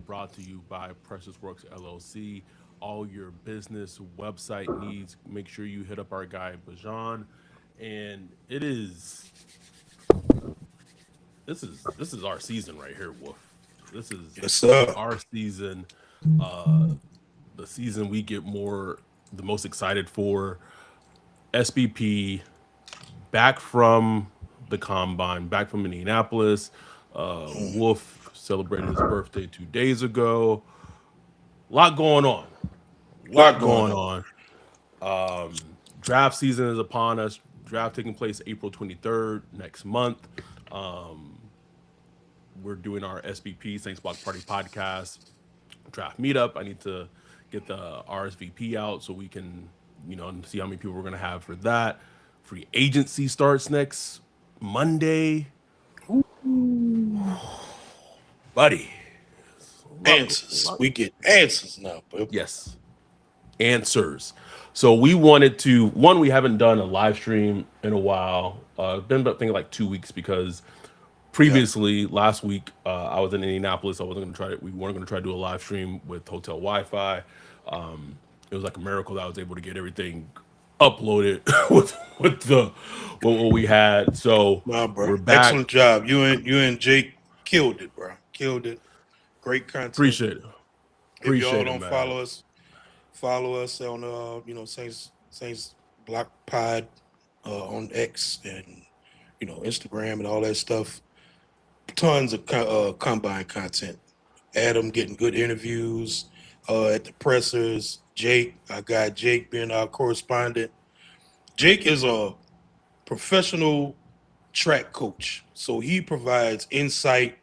brought to you by Precious Works LLC. All your business website needs, make sure you hit up our guy Bajan. And this is our season right here, Wolf. This is Yes, sir. our season. Uh, the season we get the most excited for. SBP back from the combine, back from Indianapolis. Wolf celebrated his birthday 2 days ago. A lot going on. A Lot lot going going on. on. Draft season is upon us. Draft taking place April 23rd next month. Um, we're doing our SBP Saints Block Party podcast draft meetup. I need to get the RSVP out so we can, see how many people we're gonna have for that. Free agency starts next Monday, buddy. Answers. We get answers now, bro. Yes, answers. So we wanted to one. We haven't done a live stream in a while. Been about thinking like 2 weeks because Yeah. previously last week I was in Indianapolis. I wasn't going to try it. We weren't going to try to do a live stream with hotel Wi-Fi. It was like a miracle that I was able to get everything uploaded with what we had. So Nah, bro. we're back. Excellent job. You and Jake killed it, bro. Killed it. Great content. Appreciate it. If y'all Appreciate it, don't man. follow us on Saints Block Pod on X and Instagram and all that stuff. Tons of combine content. Adam getting good interviews at the pressers. Jake, our guy Jake being our correspondent. Jake is a professional track coach, so he provides insight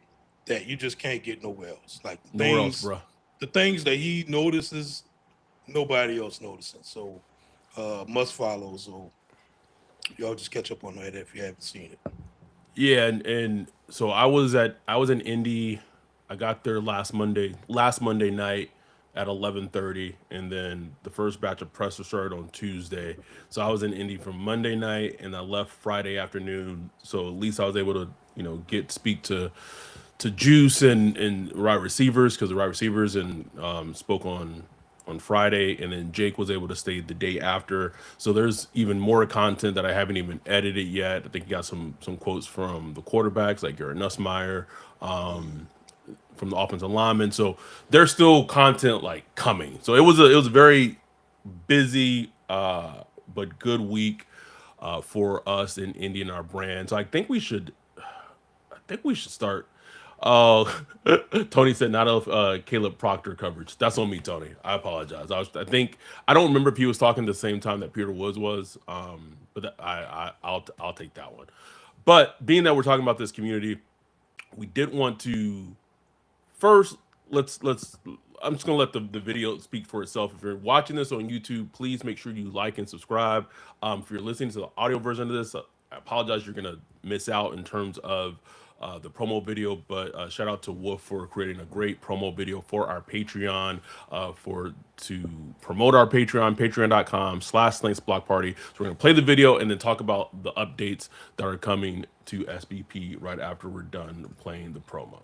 that you just can't get nowhere else. Like Nowhere else, bro. the things that he notices, nobody else noticing. So must follow. So y'all just catch up on that if you haven't seen it. Yeah, and so I was in Indy. I got there last Monday night at 11:30, and then the first batch of press started on Tuesday. So I was in Indy from Monday night, and I left Friday afternoon. So at least I was able to speak to Juice and wide receivers because the wide receivers and spoke on Friday, and then Jake was able to stay the day after. So there's even more content that I haven't even edited yet. I think you got some quotes from the quarterbacks like Garrett Nussmeier, from the offensive linemen. So there's still content like coming. So it was a very busy but good week for us in Indy and our brand. So I think we should start. Oh, Tony said not of Caleb Proctor coverage. That's on me, Tony. I apologize. I don't remember if he was talking the same time that Peter Woods was. But I'll take that one. But being that we're talking about this community, we did want to first let's I'm just gonna let the video speak for itself. If you're watching this on YouTube, please make sure you like and subscribe. If you're listening to the audio version of this, I apologize, you're gonna miss out in terms of the promo video, but shout out to Wolf for creating a great promo video for our Patreon, to promote our Patreon, patreon.com/Saints Block Party. So we're gonna play the video and then talk about the updates that are coming to SBP right after we're done playing the promo.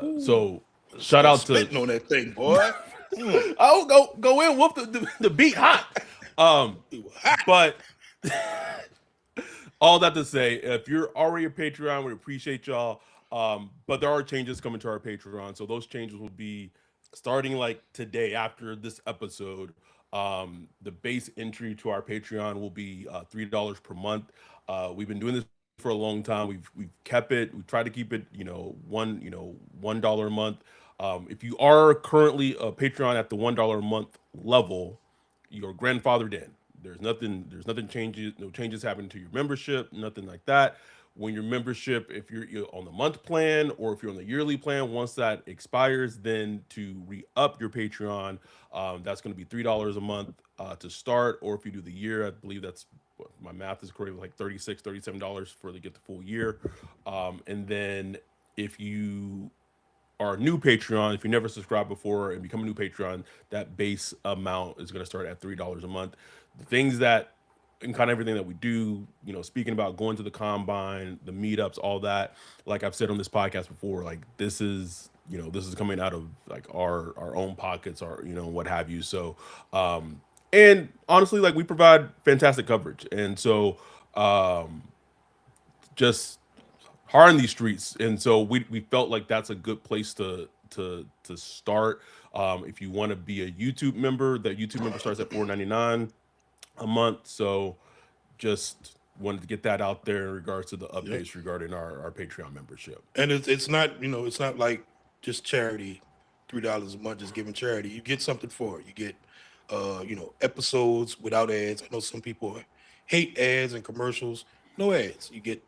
Ooh, So shout start out to spitting on that thing, boy. Mm. oh go in whoop the beat hot. Um, It was hot. but all that to say, if you're already a Patreon, we appreciate y'all. But there are changes coming to our Patreon, so those changes will be starting like today after this episode. The base entry to our Patreon will be $3 per month. We've been doing this for a long time. We've kept it. We try to keep it, $1 a month. If you are currently a Patreon at the $1 a month level, you're grandfathered in. There's nothing changes, no changes happening to your membership, nothing like that. When your membership, if you're on the month plan or if you're on the yearly plan, once that expires, then to re-up your Patreon, that's going to be $3 a month to start. Or if you do the year, I believe that's my math is correct, like $37 for to get the full year. And then if you are a new Patreon, if you never subscribed before and become a new Patreon, that base amount is going to start at $3 a month. The things that and kind of everything that we do, speaking about going to the combine, the meetups, all that, like I've said on this podcast before, like this is coming out of like our own pockets, or what have you. So, and honestly, like we provide fantastic coverage, and so just hard in these streets, and so we felt like that's a good place to start. If you want to be a YouTube member, that YouTube member starts at $4.99 a month. So just wanted to get that out there in regards to the Yep. updates regarding our Patreon membership. And it's not it's not like just charity, $3 a month just giving charity. You get something for it. You get episodes without ads. I know some people hate ads and commercials. No ads. You get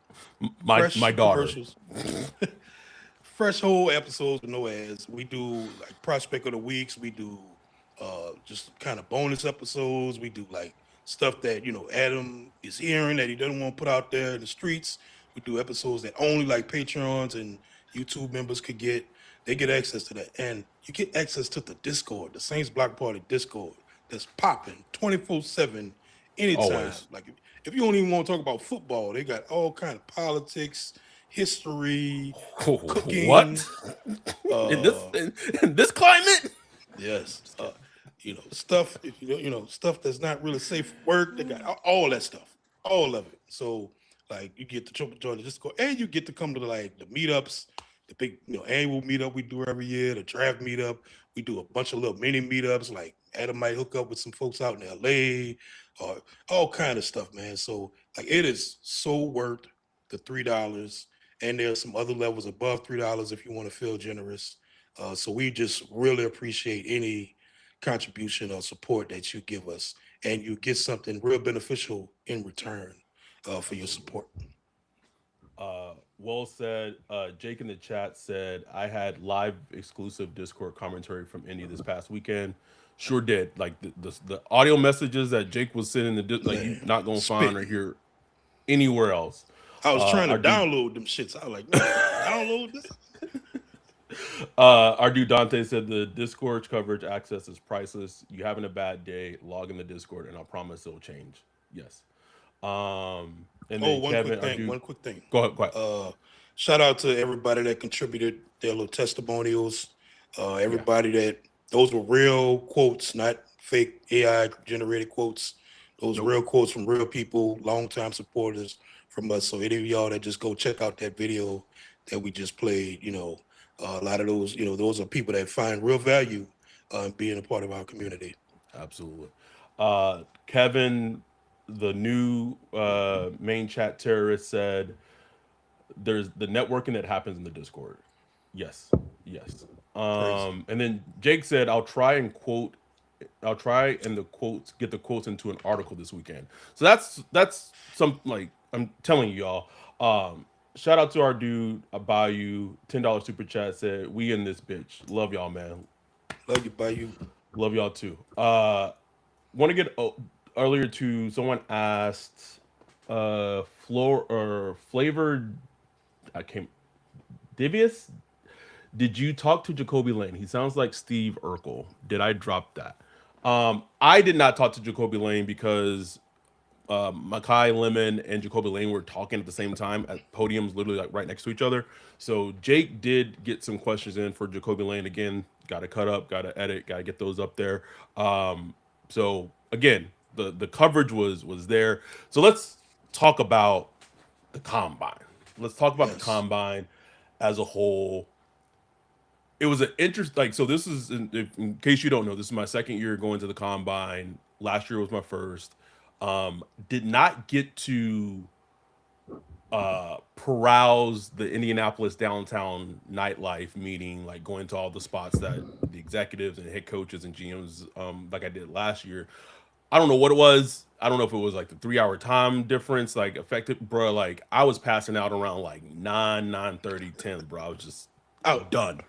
My fresh daughter. commercials, fresh whole episodes with no ads. We do like prospect of the weeks. We do just kind of bonus episodes. We do like stuff that Adam is hearing that he doesn't want to put out there in the streets. We do episodes that only like Patreons and YouTube members could get. They get access to that, and you get access to the Discord, the Saints Block Party Discord, that's popping 24/7, anytime. Always. Like if you don't even want to talk about football, they got all kind of politics, history, What? cooking. in this Uh, in, in this climate? yes, stuff. If stuff that's not really safe for work, they got all that stuff, all of it. So like you get to join the Discord, and you get to come to like the meetups, the big annual meetup we do every year, the draft meetup. We do a bunch of little mini meetups. Like Adam might hook up with some folks out in LA, or all kind of stuff, man. So like it is so worth the $3, and there's some other levels above $3 if you want to feel generous. So we just really appreciate any contribution or support that you give us, and you get something real beneficial in return for your support. Well said. Jake in the chat said I had live exclusive Discord commentary from Indy this past weekend. Sure did. Like the audio messages that Jake was sending, like you Man, not gonna find or spitting. hear anywhere else. I was trying to Our dude, download them shits. I was like, man, I gotta download this. our dude Dante said the Discord coverage access is priceless. You having a bad day, log in the Discord, and I promise it'll change. Yes. And Oh, then Kevin, our dude, one quick thing. go ahead, go ahead. Uh, Shout out to everybody that contributed their little testimonials. Yeah, Everybody that those were real quotes, not fake AI generated quotes. Those nope, real quotes from real people, longtime supporters from us. So any of y'all that just go check out that video that we just played, a lot of those, those are people that find real value in being a part of our community. absolutely. Kevin, the new main chat terrorist said there's the networking that happens in the Discord. Yes, yes. Crazy. And then Jake said, I'll try and the quotes get the quotes into an article this weekend. So that's some like I'm telling you y'all. Shout out to our dude Abayu, $10 super chat said, we in this bitch. Love y'all, man. Love you, by you. Love y'all too. Want to get earlier to someone asked floor or flavored I came Divius, did you talk to Jacoby Lane? He sounds like Steve Urkel. Did I drop that? I did not talk to Jacoby Lane because Makai Lemon and Jacoby Lane were talking at the same time at podiums, literally like right next to each other. So Jake did get some questions in for Jacoby Lane again. Got to cut up, got to edit, got to get those up there. So again, the coverage was there. So let's talk about the combine. Let's talk about the Yes. combine as a whole. It was an interest, like, so this is in case you don't know, this is my second year going to the combine. Last year was my first. Did not get to peruse the Indianapolis downtown nightlife, meeting like going to all the spots that the executives and head coaches and GMs, like I did last year. I don't know what it was. I don't know if it was like the 3 hour time difference like affected, bro. Like I was passing out around like 9:30, 10, bro. I was just Out. done,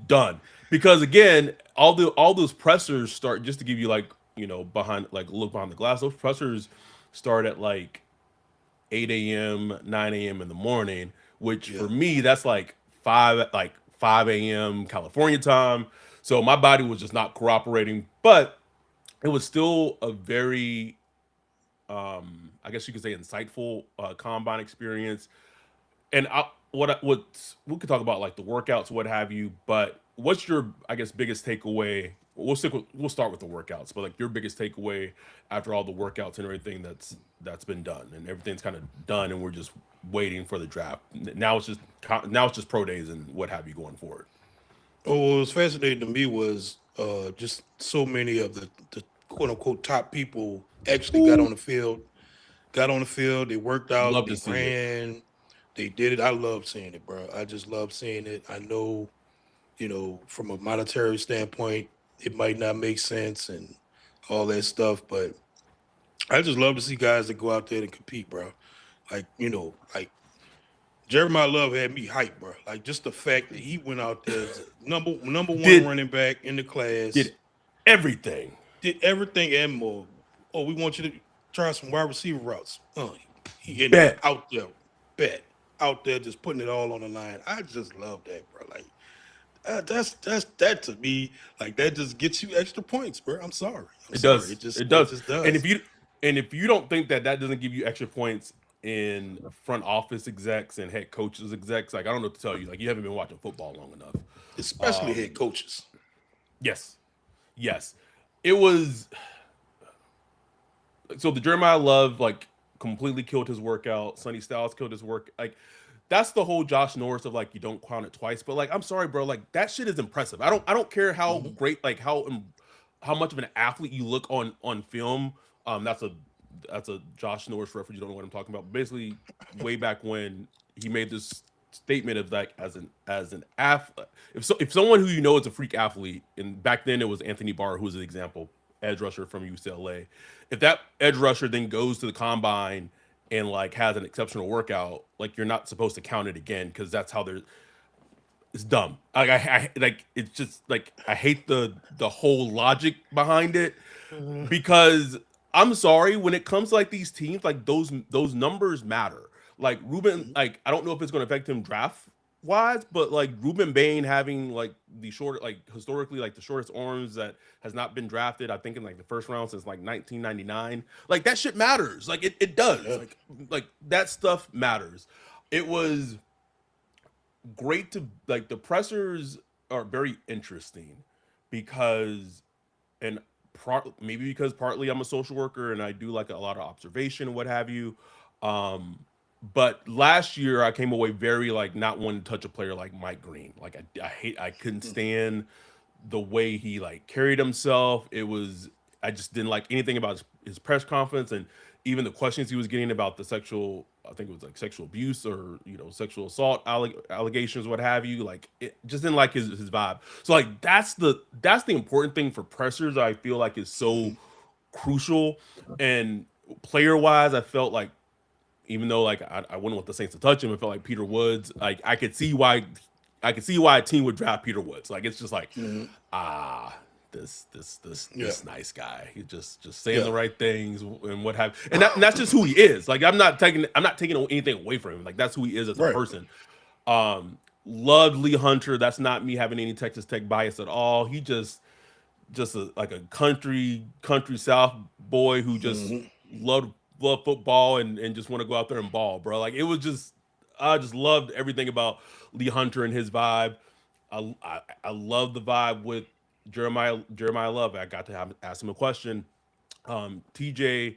done. Because again, all those pressers start, just to give you like, behind, like, look behind the glass. Those pressers start at like 8 a.m., 9 a.m. in the morning, which Yeah. for me that's like 5 a.m. California time. So my body was just not cooperating, but it was still a very, I guess you could say, insightful combine experience. And we could talk about like the workouts, what have you. But what's your, I guess, biggest takeaway? We'll start with the workouts, but like your biggest takeaway after all the workouts and everything that's been done, and everything's kind of done, and we're just waiting for the draft. Now it's just pro days and what have you going forward. Oh, what was fascinating to me was just so many of the quote unquote top people actually got on Ooh, the field. Got on the field. They worked out. love to They see it. ran. They did it. I love seeing it, bro. I just love seeing it. I know, from a monetary standpoint, it might not make sense and all that stuff, but I just love to see guys that go out there and compete, bro. Like, like Jeremiah Love had me hyped, bro. Like just the fact that he went out there as number one Did running back in the class, did everything. did everything and more. Oh, we want you to try some wide receiver routes. He in there Bet. out there, bet out there, just putting it all on the line. I just love that, bro. Like that's that to me. Like that just gets you extra points, bro. I'm sorry. I'm It sorry. does. It just It it does. just And does. if you don't think that doesn't give you extra points in front office execs and head coaches execs, like I don't know what to tell you. Like you haven't been watching football long enough. Especially head coaches. Yes. Yes. It was, so the Jeremiah Love like completely killed his workout. Sonny Styles killed his work. Like that's the whole Josh Norris of like you don't count it twice. But like I'm sorry, bro. Like that shit is impressive. I don't care how Hmm. great, like how much of an athlete you look on film. That's a Josh Norris reference. You don't know what I'm talking about. Basically, way back when he made this statement of like as an athlete, if someone who you know is a freak athlete, and back then it was Anthony Barr who was an example, edge rusher from UCLA. If that edge rusher then goes to the combine and like has an exceptional workout, like you're not supposed to count it again because that's how they're. It's dumb. Like like it's just like I hate the whole logic behind it, because I'm sorry, when it comes to like these teams, like those numbers matter. Like Ruben, Hmm. like I don't know if it's going to affect him draft wise, but like Ruben Bain having like the short, like historically like the shortest arms that has not been drafted, I think in like the first round since like 1999. Like that shit matters. Like it does. Yeah. Like that stuff matters. It was great to like the pressers are very interesting because, and maybe because partly I'm a social worker and I do like a lot of observation and what have you. Um, but last year I came away very like not wanting to touch a player like Mike Green. Like I couldn't stand the way he like carried himself. It was, I just didn't like anything about his press conference, and even the questions he was getting about the sexual, I think it was like sexual abuse or sexual assault allegations, what have you. Like it just didn't like his vibe. So like that's the important thing for pressers. I feel like is so Hmm. crucial. And player wise, I felt like even though like I wouldn't want the Saints to touch him, I felt like Peter Woods. Like I could see why a team would draft Peter Woods. Like it's just like, Hmm. ah, this Yeah. this nice guy. He just saying Yeah. the right things and what have, and that's just who he is. Like I'm not taking anything away from him. Like that's who he is as a Right. person. Loved Lee Hunter. That's not me having any Texas Tech bias at all. He just like a country South boy who just Hmm. loved. love football and just want to go out there and ball, bro. Like it was just I just loved everything about Lee Hunter and his vibe. I love the vibe with Jeremiah Love. I got to ask him a question. TJ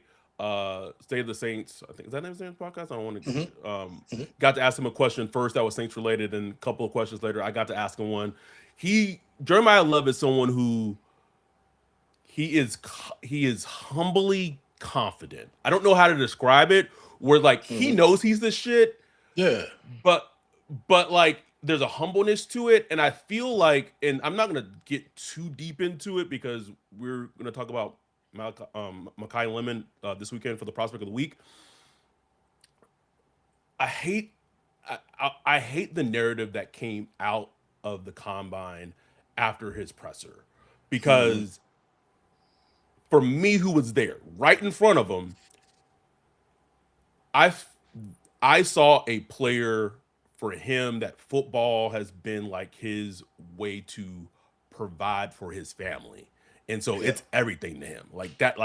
State of the Saints, I think is that name of Saints podcast? I don't want Hmm. to Hmm. got to ask him a question first that was Saints related, and a couple of questions later I got to ask him one. He Jeremiah Love is someone who he is humbly confident. I don't know how to describe it. Where like he Hmm. knows he's the shit, Yeah. but like there's a humbleness to it, and I feel like, and I'm not gonna get too deep into it because we're gonna talk about Makai Lemon this weekend for the prospect of the week. I hate I hate the narrative that came out of the combine after his presser Hmm. because for me who was there right in front of him, I I saw a player for him that football has been like his way to provide for his family. And so Yeah. it's everything to him. Like that,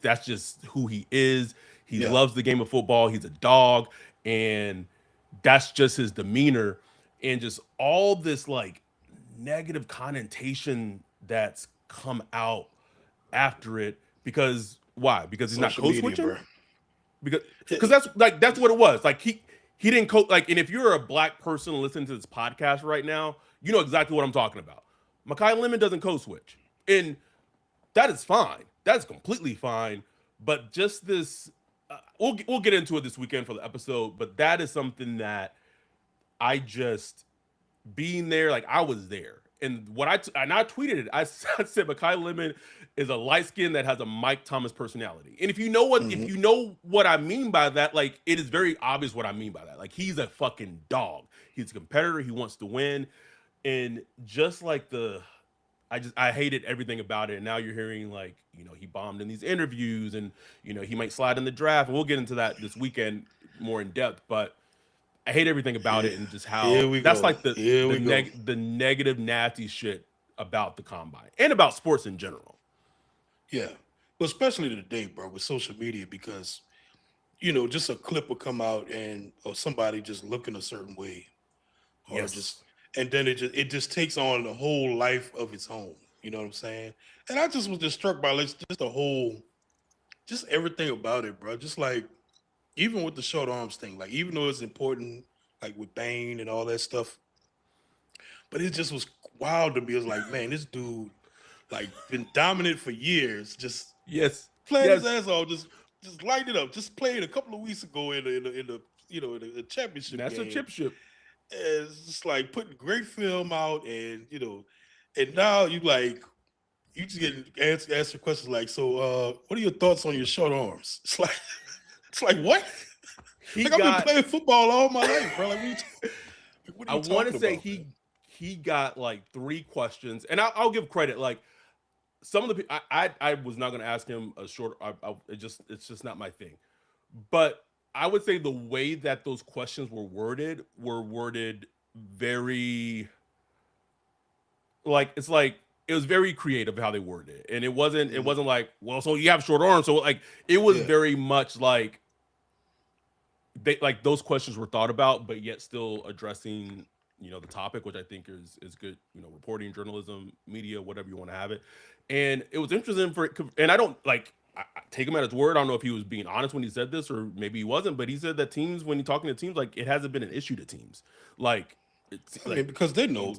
that's just who he is. He Yeah. loves the game of football. He's a dog, and that's just his demeanor. And just all this like negative connotation that's come out after it because why? Because he's not Social code media, switching? bro. because Yeah. that's what it was. Like he didn't coach. Like, and if you're a black person listening to this podcast right now, you know exactly what I'm talking about. Makai Lemon doesn't code switch, and that is fine. That's completely fine. But just this, we'll get into it this weekend for the episode. But that is something that I just being there, like I was there. And and I tweeted it. I said Makai Lemon is a light skin that has a Mike Thomas personality. And if Hmm. you know what I mean by that, like it is very obvious what I mean by that. Like he's a fucking dog. He's a competitor. He wants to win. And just like I hated everything about it. And now you're hearing like, he bombed in these interviews and he might slide in the draft. And we'll get into that this weekend more in depth. But I hate everything about Yeah. it and just Here how we that's go. like the Here the we go. neg the negative nasty shit about the combine and about sports in general. Yeah. Well, especially today, bro, with social media, because just a clip will come out and or somebody just looking a certain way, or Yes. just and then it just takes on a whole life of its own. You know what I'm saying? And I just was just struck by like just the whole, just everything about it, bro. Just like even with the short arms thing, like even though it's important, like with Bane and all that stuff, but it just was wild to me. It was like, man, this dude like been dominant for years, just Yes. playing his Yes. ass off, just light it up. Just played a couple of weeks ago in the championship National game. championship. And it's just like putting great film out, and and now you just get answer questions like, so what are your thoughts on your short arms? It's like what? He Like I've been got playing football all my life, bro. Like what are I you want to talking say about, man? he got like three questions, and I'll give credit. Like some of the I was not going to ask him a short. It's just not my thing. But I would say the way that those questions were worded very like it was very creative how they worded it, and it Mhm. wasn't like, well, so you have short arms, so like it was Yeah. very much like they like those questions were thought about, but yet still addressing the topic, which I think is good. Reporting, journalism, media, whatever you want to have it. And it was interesting and I don't like I take him at his word. I don't know if he was being honest when he said this, or maybe he wasn't. But he said that teams, when you're talking to teams, like it hasn't been an issue to teams. Like it's I like mean, because they know teams,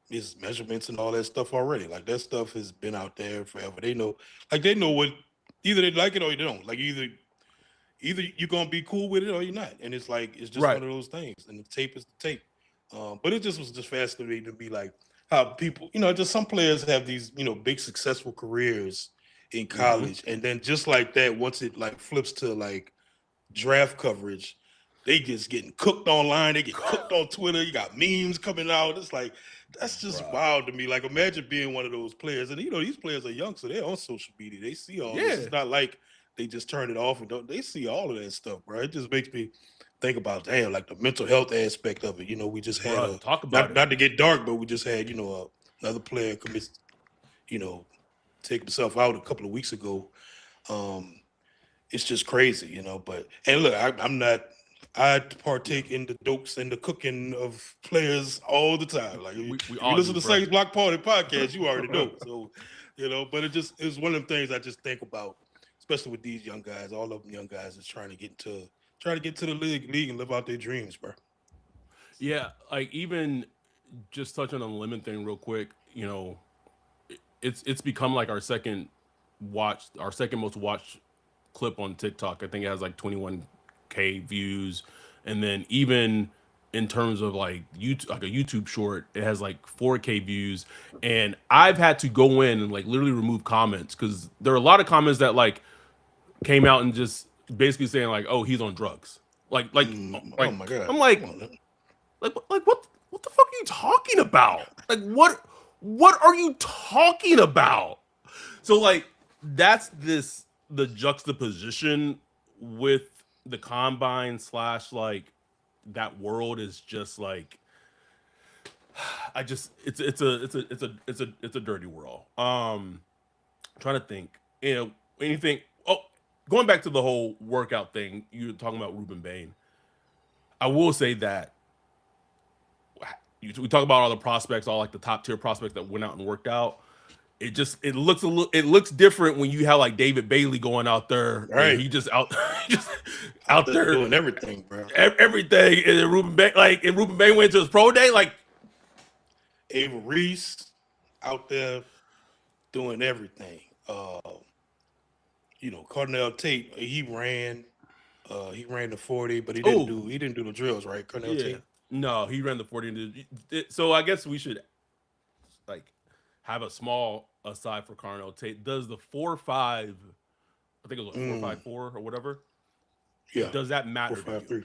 his measurements and all that stuff already. Like that stuff has been out there forever. They know what, either they like it or they don't. Like either you're gonna be cool with it or you're not. And it's like it's just right? one of those things. And the tape is the tape. But it just was just fascinating to be like how people, just some players have these, big successful careers in Mm-hmm. college, and then just like that, once it like flips to like draft coverage, they just getting cooked online. They get cooked on Twitter. You got memes coming out. It's like that's just Bruh. wild to me. Like imagine being one of those players, and these players are young, so they're on social media. They see all this. Yeah, It's not like they just turn it off and don't. They see all of that stuff, bro. It just makes me think about, damn, like the mental health aspect of it. We just had bruh. a, Talk about not it. not to get dark, but we just had another player you know take himself out a couple of weeks ago. Um, it's just crazy, But and look, I'm not. I partake in the dokes and the cooking of players all the time. Like if We you all listen do, to bro. Saints Block Party podcast, you already know. So, but it's one of them things I just think about, especially with these young guys. All of them young guys is trying to get to the league and live out their dreams, bro. Yeah, like even just touching on the lemon thing real quick, it's become like our second most watched clip on TikTok. I think it has like 21K views, and then even in terms of like YouTube, like a YouTube short, it has like 4K views. And I've had to go in and like literally remove comments because there are a lot of comments that like came out and just basically saying like, "Oh, he's on drugs." Like, like, Oh like my god, I'm come on, like what the fuck are you talking about? Like what are you talking about? So like that's the juxtaposition with the combine slash like that world is just like I just it's a dirty world. Trying to think, anything. Oh, going back to the whole workout thing, you were talking about Ruben Bain. I will say that we talk about all the prospects, all like the top tier prospects that went out and worked out. It looks different when you have like David Bailey going out there and right? he just out just Out out there there doing everything, bro. everything. And then Ruben Bain went to his pro day like Ava Reese out there doing everything. Cardinal Tate, he ran the 40, but oh he didn't do the drills, right? Cardinal yeah, Tate. no, he ran the 40. So I guess we should like have a small aside for Carnell Tate. Does the 4.5, I think it was a 4.54 or whatever, Yeah, does that four matter to five you? three.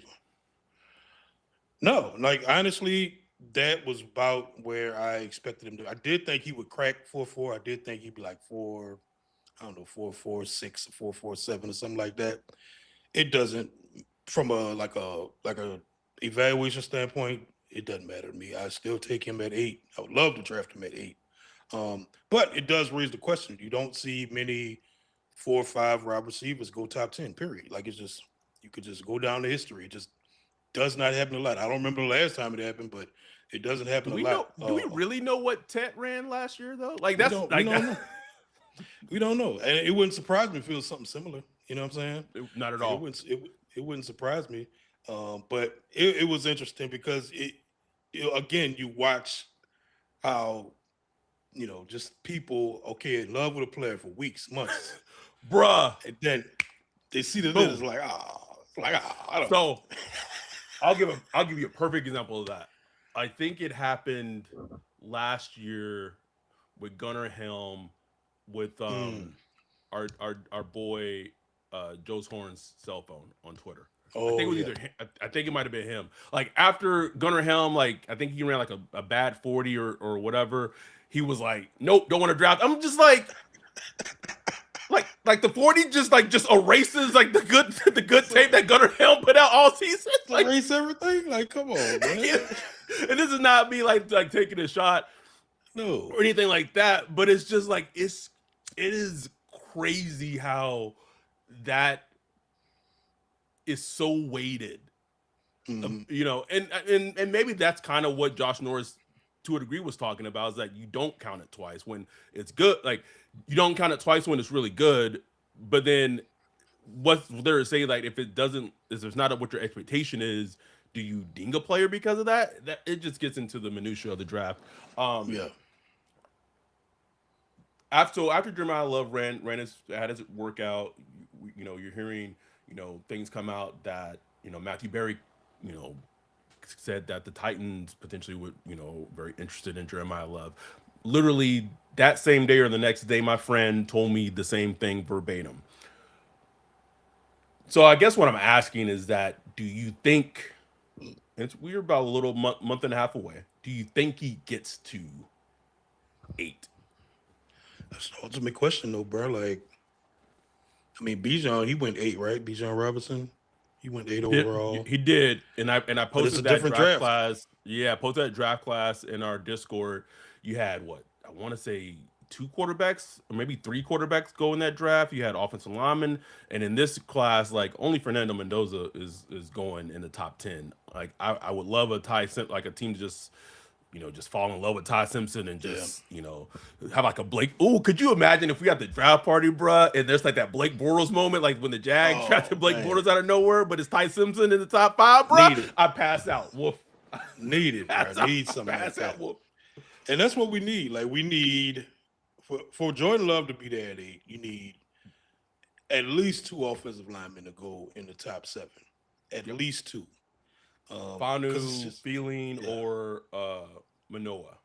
No, like honestly, that was about where I expected him to. I did think he would crack 4.4. I did think he'd be like four, I don't know, 4.46, 4.47, or something like that. It doesn't from a evaluation standpoint, it doesn't matter to me. I still take him at 8. I would love to draft him at 8. But it does raise the question. You don't see many 4 or 5 wide receivers go top 10, period. Like it's just you could just go down the history. It just does not happen a lot. I don't remember the last time it happened, but it doesn't happen a lot. Do we really know what Tet ran last year though? Like We that's don't we like don't know. We don't know. And it wouldn't surprise me if it was something similar. You know what I'm saying? not at Like all. it wouldn't surprise me. But it was interesting because again you watch how just people in love with a player for weeks, months, Bruh. and then they see the this Boom. it's like I don't. So I'll give you a perfect example of that. I think it happened last year with Gunnar Helm with Mm. our boy Joe's Horn's cell phone on Twitter. I think Oh it was yeah. either I think it might have been him. Like after Gunnar Helm, like I think he ran like a bad 40 or whatever. He was like, nope, don't want to draft. I'm just like the 40 just erases like the good So tape that Gunnar Helm put out all season. Like erase everything? Like, come on, man. and this is not me like taking a shot No. or anything like that, but it's just like it is crazy how that is so weighted. Mhm. And maybe that's kind of what Josh Norris to a degree was talking about is that you don't count it twice when it's good. Like you don't count it twice when it's really good, but then what's there to say like if it's not what your expectation is, do you ding a player because of that? That it just gets into the minutia of the draft. Um, Yeah. after Jeremiah Love had his workout, you're hearing things come out that Matthew Berry you know said that the Titans potentially would very interested in Jeremiah Love. Literally that same day or the next day, my friend told me the same thing verbatim. So I guess what I'm asking is that do you think we're about a little month and a half away? Do you think he gets to 8? That's the ultimate question, though, bro. Like, I mean, Bijan, he went 8, right? Bijan Robinson, he went 8 overall. He did, and I But it's a posted that different draft draft. class. Yeah, I posted that draft class in our Discord. You had what I want to say two quarterbacks or maybe three quarterbacks go in that draft. You had offensive linemen, and in this class, like only Fernando Mendoza is going in the top 10. Like I would love a like a team to just just fall in love with Ty Simpson and Yeah. just, have like a Blake. Oh, could you imagine if we got the draft party, bruh, and there's like that Blake Bortles moment, like when the Jags drafted Oh Blake man, Bortles out of nowhere, but it's Ty Simpson in the top five, bruh? needed, I pass out. Woof. needed, bro. Pass out. Need something like Pass out. that, Woof. and that's what we need. Like we need for Jordan Love to be there at 8. You need at least 2 offensive linemen to go in the top 7. At Yep. least 2, because it's Fanu, just Feeling, yeah, or Manoa.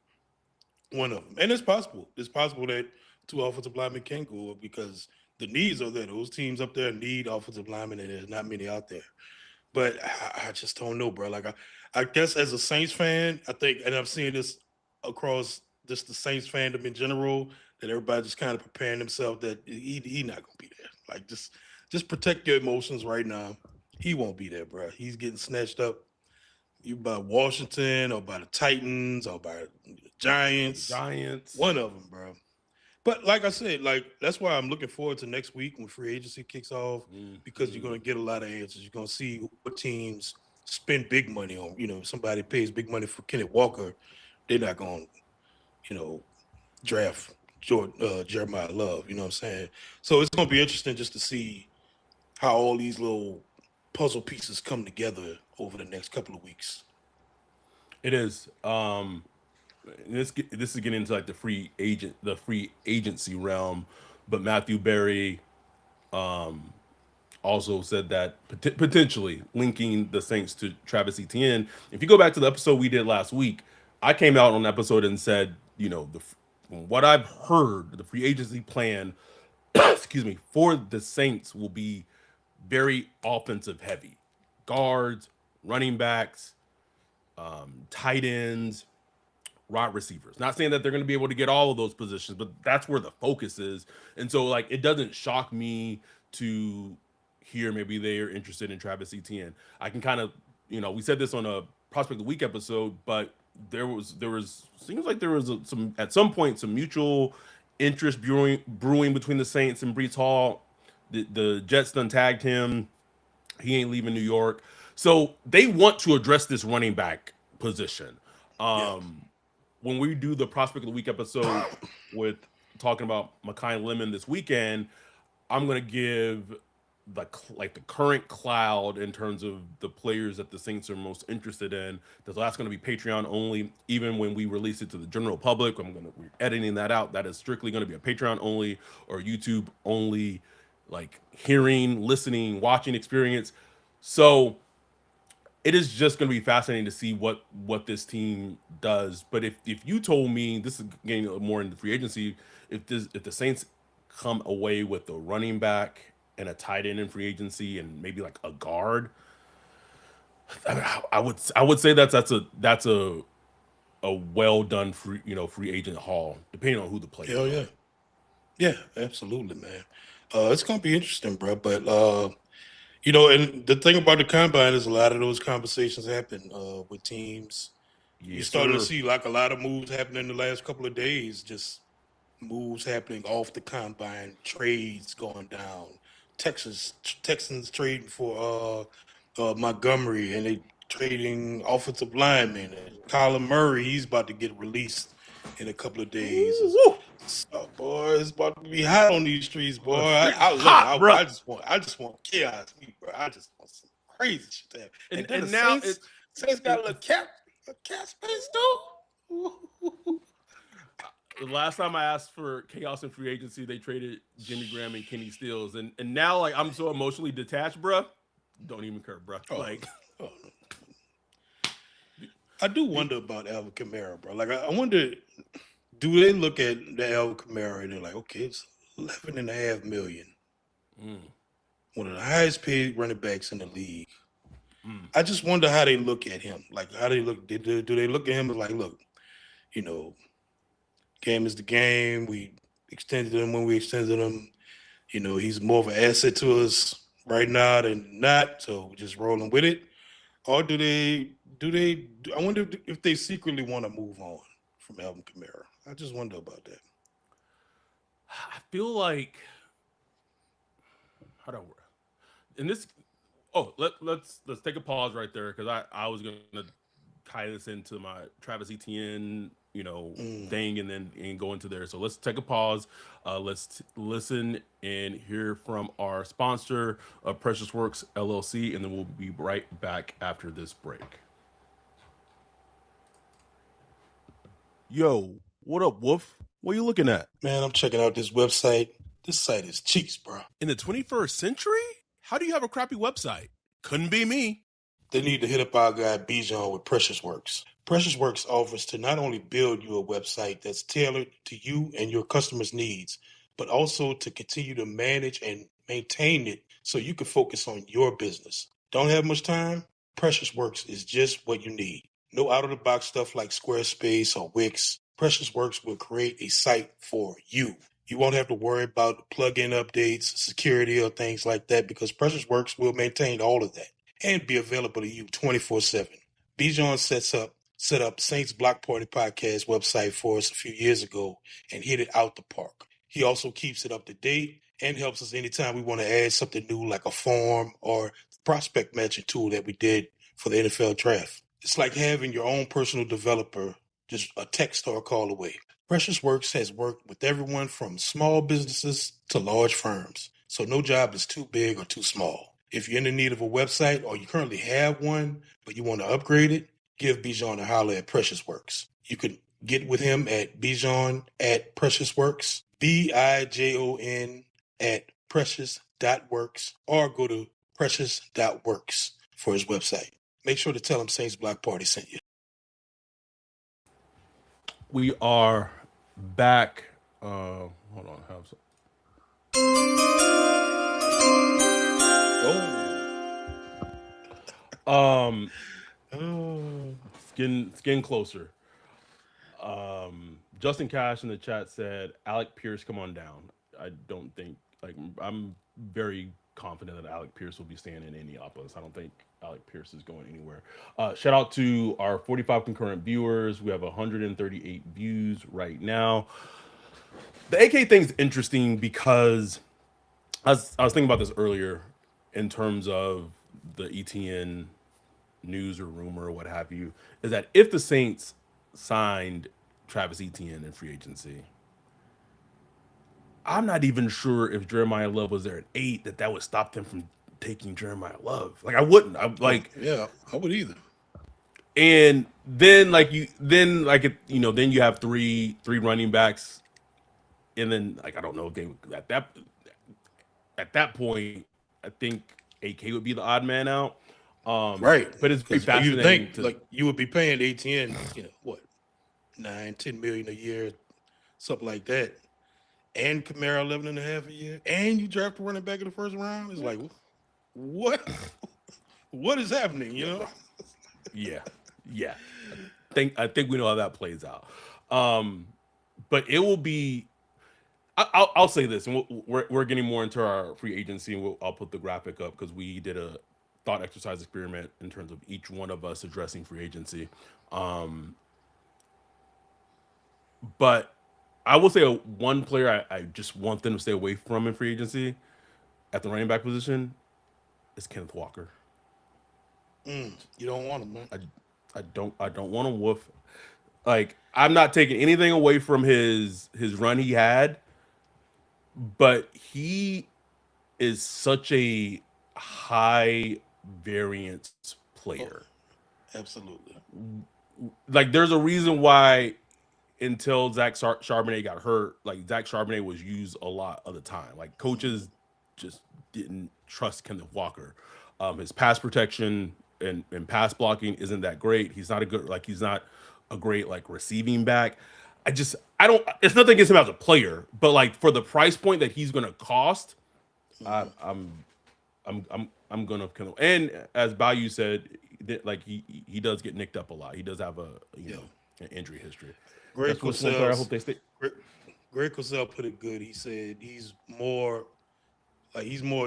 one of them, and it's possible. It's possible that 2 offensive linemen can go because the needs are there. Those teams up there need offensive linemen, and there's not many out there. But I just don't know, bro. Like I guess as a Saints fan, I think, and I'm seeing this across just the Saints fandom in general, that everybody just kind of preparing themselves that he not gonna be there. Like just protect your emotions right now. He won't be there, bro. He's getting snatched up you by Washington or by the Titans or by the Or the Giants. Giants. One of them, bro. But like I said, like that's why I'm looking forward to next week when free agency kicks off because you're Mm-hmm. gonna get a lot of answers. You're gonna see what teams spend big money on. Somebody pays big money for Kenneth Walker, they're not gonna, you know, draft Jeremiah Love. You know what I'm saying? So it's gonna be interesting just to see how all these little puzzle pieces come together over the next couple of weeks. It is. This is getting into like the free agency realm, but Matthew Berry also said that potentially linking the Saints to Travis Etienne. If you go back to the episode we did last week, I came out on the episode and said, from what I've heard, the free agency plan, excuse me, for the Saints will be very offensive heavy, guards, running backs, tight ends, wide receivers. Not saying that they're going to be able to get all of those positions, but that's where the focus is. And so, like, it doesn't shock me to hear maybe they are interested in Travis Etienne. I can kind of, we said this on a Prospect of the Week episode, but there was seems like there was some at some point some mutual interest brewing between the Saints and Brees Hall. The Jets done tagged him. He ain't leaving New York. So they want to address this running back position. Yeah. When we do the Prospect of the Week episode with talking about Makai Lemon this weekend, I'm gonna give the current cloud in terms of the players that the Saints are most interested in. That's going to be Patreon only. Even when we release it to the general public, we're editing that out. That is strictly going to be a Patreon only or YouTube only, like hearing, listening, watching experience. So it is just going to be fascinating to see what this team does. But if you told me, this is getting more into free agency, if the Saints come away with a running back and a tight end in free agency and maybe like a guard, I would say that's a well done free agent haul, depending on who the players Hell are. yeah. Yeah, absolutely, man. It's gonna be interesting, bro. But and the thing about the combine is a lot of those conversations happen with teams. You're Yes, starting to sir. see like a lot of moves happening in the last couple of days. Just moves happening off the combine, trades going down. Texans trading for Montgomery, and they trading offensive linemen. And Kyler Murray, he's about to get released in a couple of days. Woo! So, boy, it's about to be hot on these streets, boy. The I streets look, hot, bro. I just want chaos, bro. I just want some crazy shit to happen. And then the And now Saints got a cap space too. the last time I asked for chaos in free agency, they traded Jimmy Graham and Kenny Stills, and now like I'm so emotionally detached, bro. Don't even care, bro. Oh, Like, oh, I do wonder about Alvin Kamara, bro. Like, I wonder, do they look at the Alvin Kamara and they're like, okay, it's 11.5 million, mm, one of the highest paid running backs in the league. mm. I just wonder how they look at him. Like, how they look? Do they look at him as like, look, you know, game is the game. We extended him when we extended him. He's more of an asset to us right now than not. So we're just rolling with it. Or do they? Do they? I wonder if they secretly want to move on from Alvin Kamara. I just wonder about that. I feel like how do I work? In this oh let's take a pause right there because I was gonna tie this into my Travis Etienne Mm. thing and go into there. So let's take a pause. Listen and hear from our sponsor, Precious Works LLC, and then we'll be right back after this break. Yo, what up, Wolf? What are you looking at? Man, I'm checking out this website. This site is cheeks, bro. In the 21st century? How do you have a crappy website? Couldn't be me. They need to hit up our guy Bijan with Precious Works. Precious Works offers to not only build you a website that's tailored to you and your customers' needs, but also to continue to manage and maintain it so you can focus on your business. Don't have much time? Precious Works is just what you need. No out of the box stuff like Squarespace or Wix. Precious Works will create a site for you. You won't have to worry about plugin updates, security, or things like that because Precious Works will maintain all of that and be available to you 24/7. Bijan set up Saints Block Party podcast website for us a few years ago and hit it out the park. He also keeps it up to date and helps us anytime we want to add something new like a form or the prospect matching tool that we did for the NFL draft. It's like having your own personal developer just a text or a call away. Precious Works has worked with everyone from small businesses to large firms, so no job is too big or too small. If you're in the need of a website or you currently have one, but you want to upgrade it, give Bijan a holler at Precious Works. You can get with him at Bijan at Precious Works, Bijon at precious.works, or go to precious.works for his website. Make sure to tell him Saints Block Party sent you. We are back. Hold on. Um, Oh. skin closer. Justin Cash in the chat said, "Alec Pierce, come on down." I don't think I'm very confident that Alec Pierce will be staying in Indianapolis. I don't think Alec Pierce is going anywhere. Shout out to our 45 concurrent viewers. We have 138 views right now. The AK thing is interesting because I was thinking about this earlier in terms of the ETN news or rumor or what have you, is that if the Saints signed Travis Etienne in free agency, I'm not even sure if Jeremiah Love was there at 8 that would stop them from taking Jeremiah Love. Like I wouldn't. I Oh, like yeah, I would either. and then then you have three running backs and then like I don't know if they at that point I think AK would be the odd man out. Right. But it's be Because you fascinating think to like you would be paying ATN, what, 9, 10 million a year, something like that. And Kamara 11 and a half a year. And you draft a running back in the first round. It's like, what? What is happening? yeah, yeah. I think we know how that plays out. Um, but it will be. I'll say this, and we're getting more into our free agency, and I'll put the graphic up because we did a thought exercise experiment in terms of each one of us addressing free agency. Um, but I will say one player I just want them to stay away from in free agency at the running back position is Kenneth Walker. You don't want him, man. I don't want to woof. Like I'm not taking anything away from his run he had, but he is such a high variance Oh, player. absolutely. Like there's a reason why until Charbonnet got hurt, like Zach Charbonnet was used a lot of the time. Like coaches just didn't trust Kenneth Walker. His pass protection and pass blocking isn't that great. He's not a great like receiving back. I don't it's nothing against him as a player, but like for the price point that he's gonna cost, I, Mhm. I'm gonna kind of and as Bayou said, like he does get nicked up a lot. He does have a Yeah. an injury history. Greg That's what's one player I hope Cosell's they stay. Greg, Greg Cosell put it good. He said he's more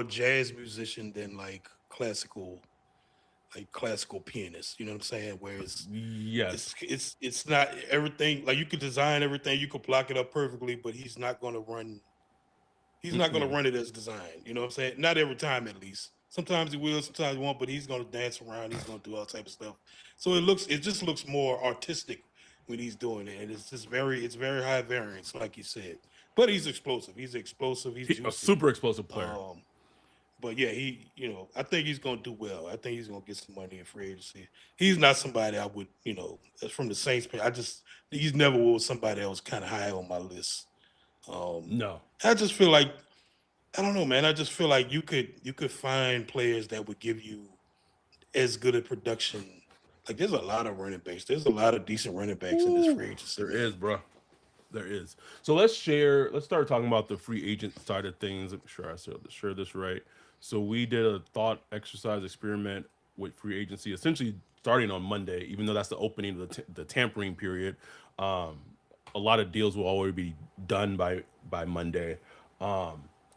jazz musician than like classical pianist. You know what I'm saying? Whereas Yes, it's not everything like you could design everything, you could block it up perfectly, but he's not going to run. He's not going to run it as designed. You know what I'm saying? Not every time, at least. Sometimes he will, sometimes he won't. But he's going to dance around. He's going to do all type of stuff. So it just looks more artistic when he's doing it, and it's very high variance, like you said. But he's explosive. He's explosive. He's A juicy. super explosive player. Um, but yeah, I think he's going to do well. I think he's going to get some money in free agency. He's not somebody I would, that's from the Saints. He's never was somebody that was kind of high on my list. Um, No. I just feel like I don't know, man. I just feel like you could find players that would give you as good a production. Like there's a lot of running backs. There's a lot of decent running backs in this Ooh, free agency, there man. is, bro. There is. So let's start talking about the free agent side of things. I'm sure I share this right. So we did a thought exercise experiment with free agency, essentially starting on Monday, even though that's the opening of the tampering period. Um, a lot of deals will already be done by Monday.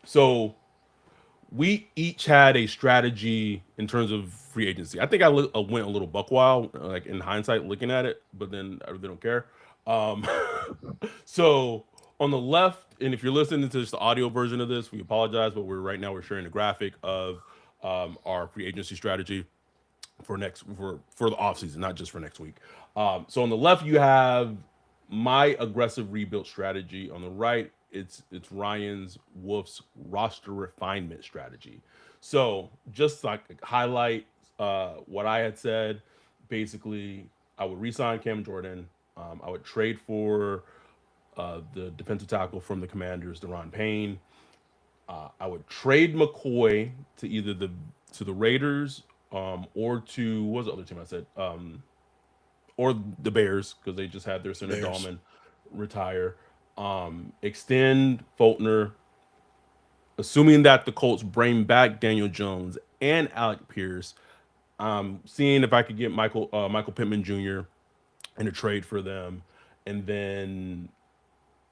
So we each had a strategy in terms of free agency. I think I went a little buck wild, like in hindsight, looking at it, but then I really don't care. Um, so on the left, and if you're listening to just the audio version of this, we apologize, but we're sharing a graphic of our free agency strategy for the off season, not just for next week. So on the left, you have my aggressive rebuild strategy. On the right, it's Ryan's Wolf's roster refinement strategy. So just like highlight what I had said, basically, I would resign Cam Jordan. I would trade for the defensive tackle from the Commanders, Deron Payne. I would trade McCoy to either the Raiders or to what was the other team I said or the Bears because they just had their center Bears. Dahlman retire. Extend Fultner, assuming that the Colts bring back Daniel Jones and Alec Pierce. Seeing if I could get Michael Pittman Jr. in a trade for them, and then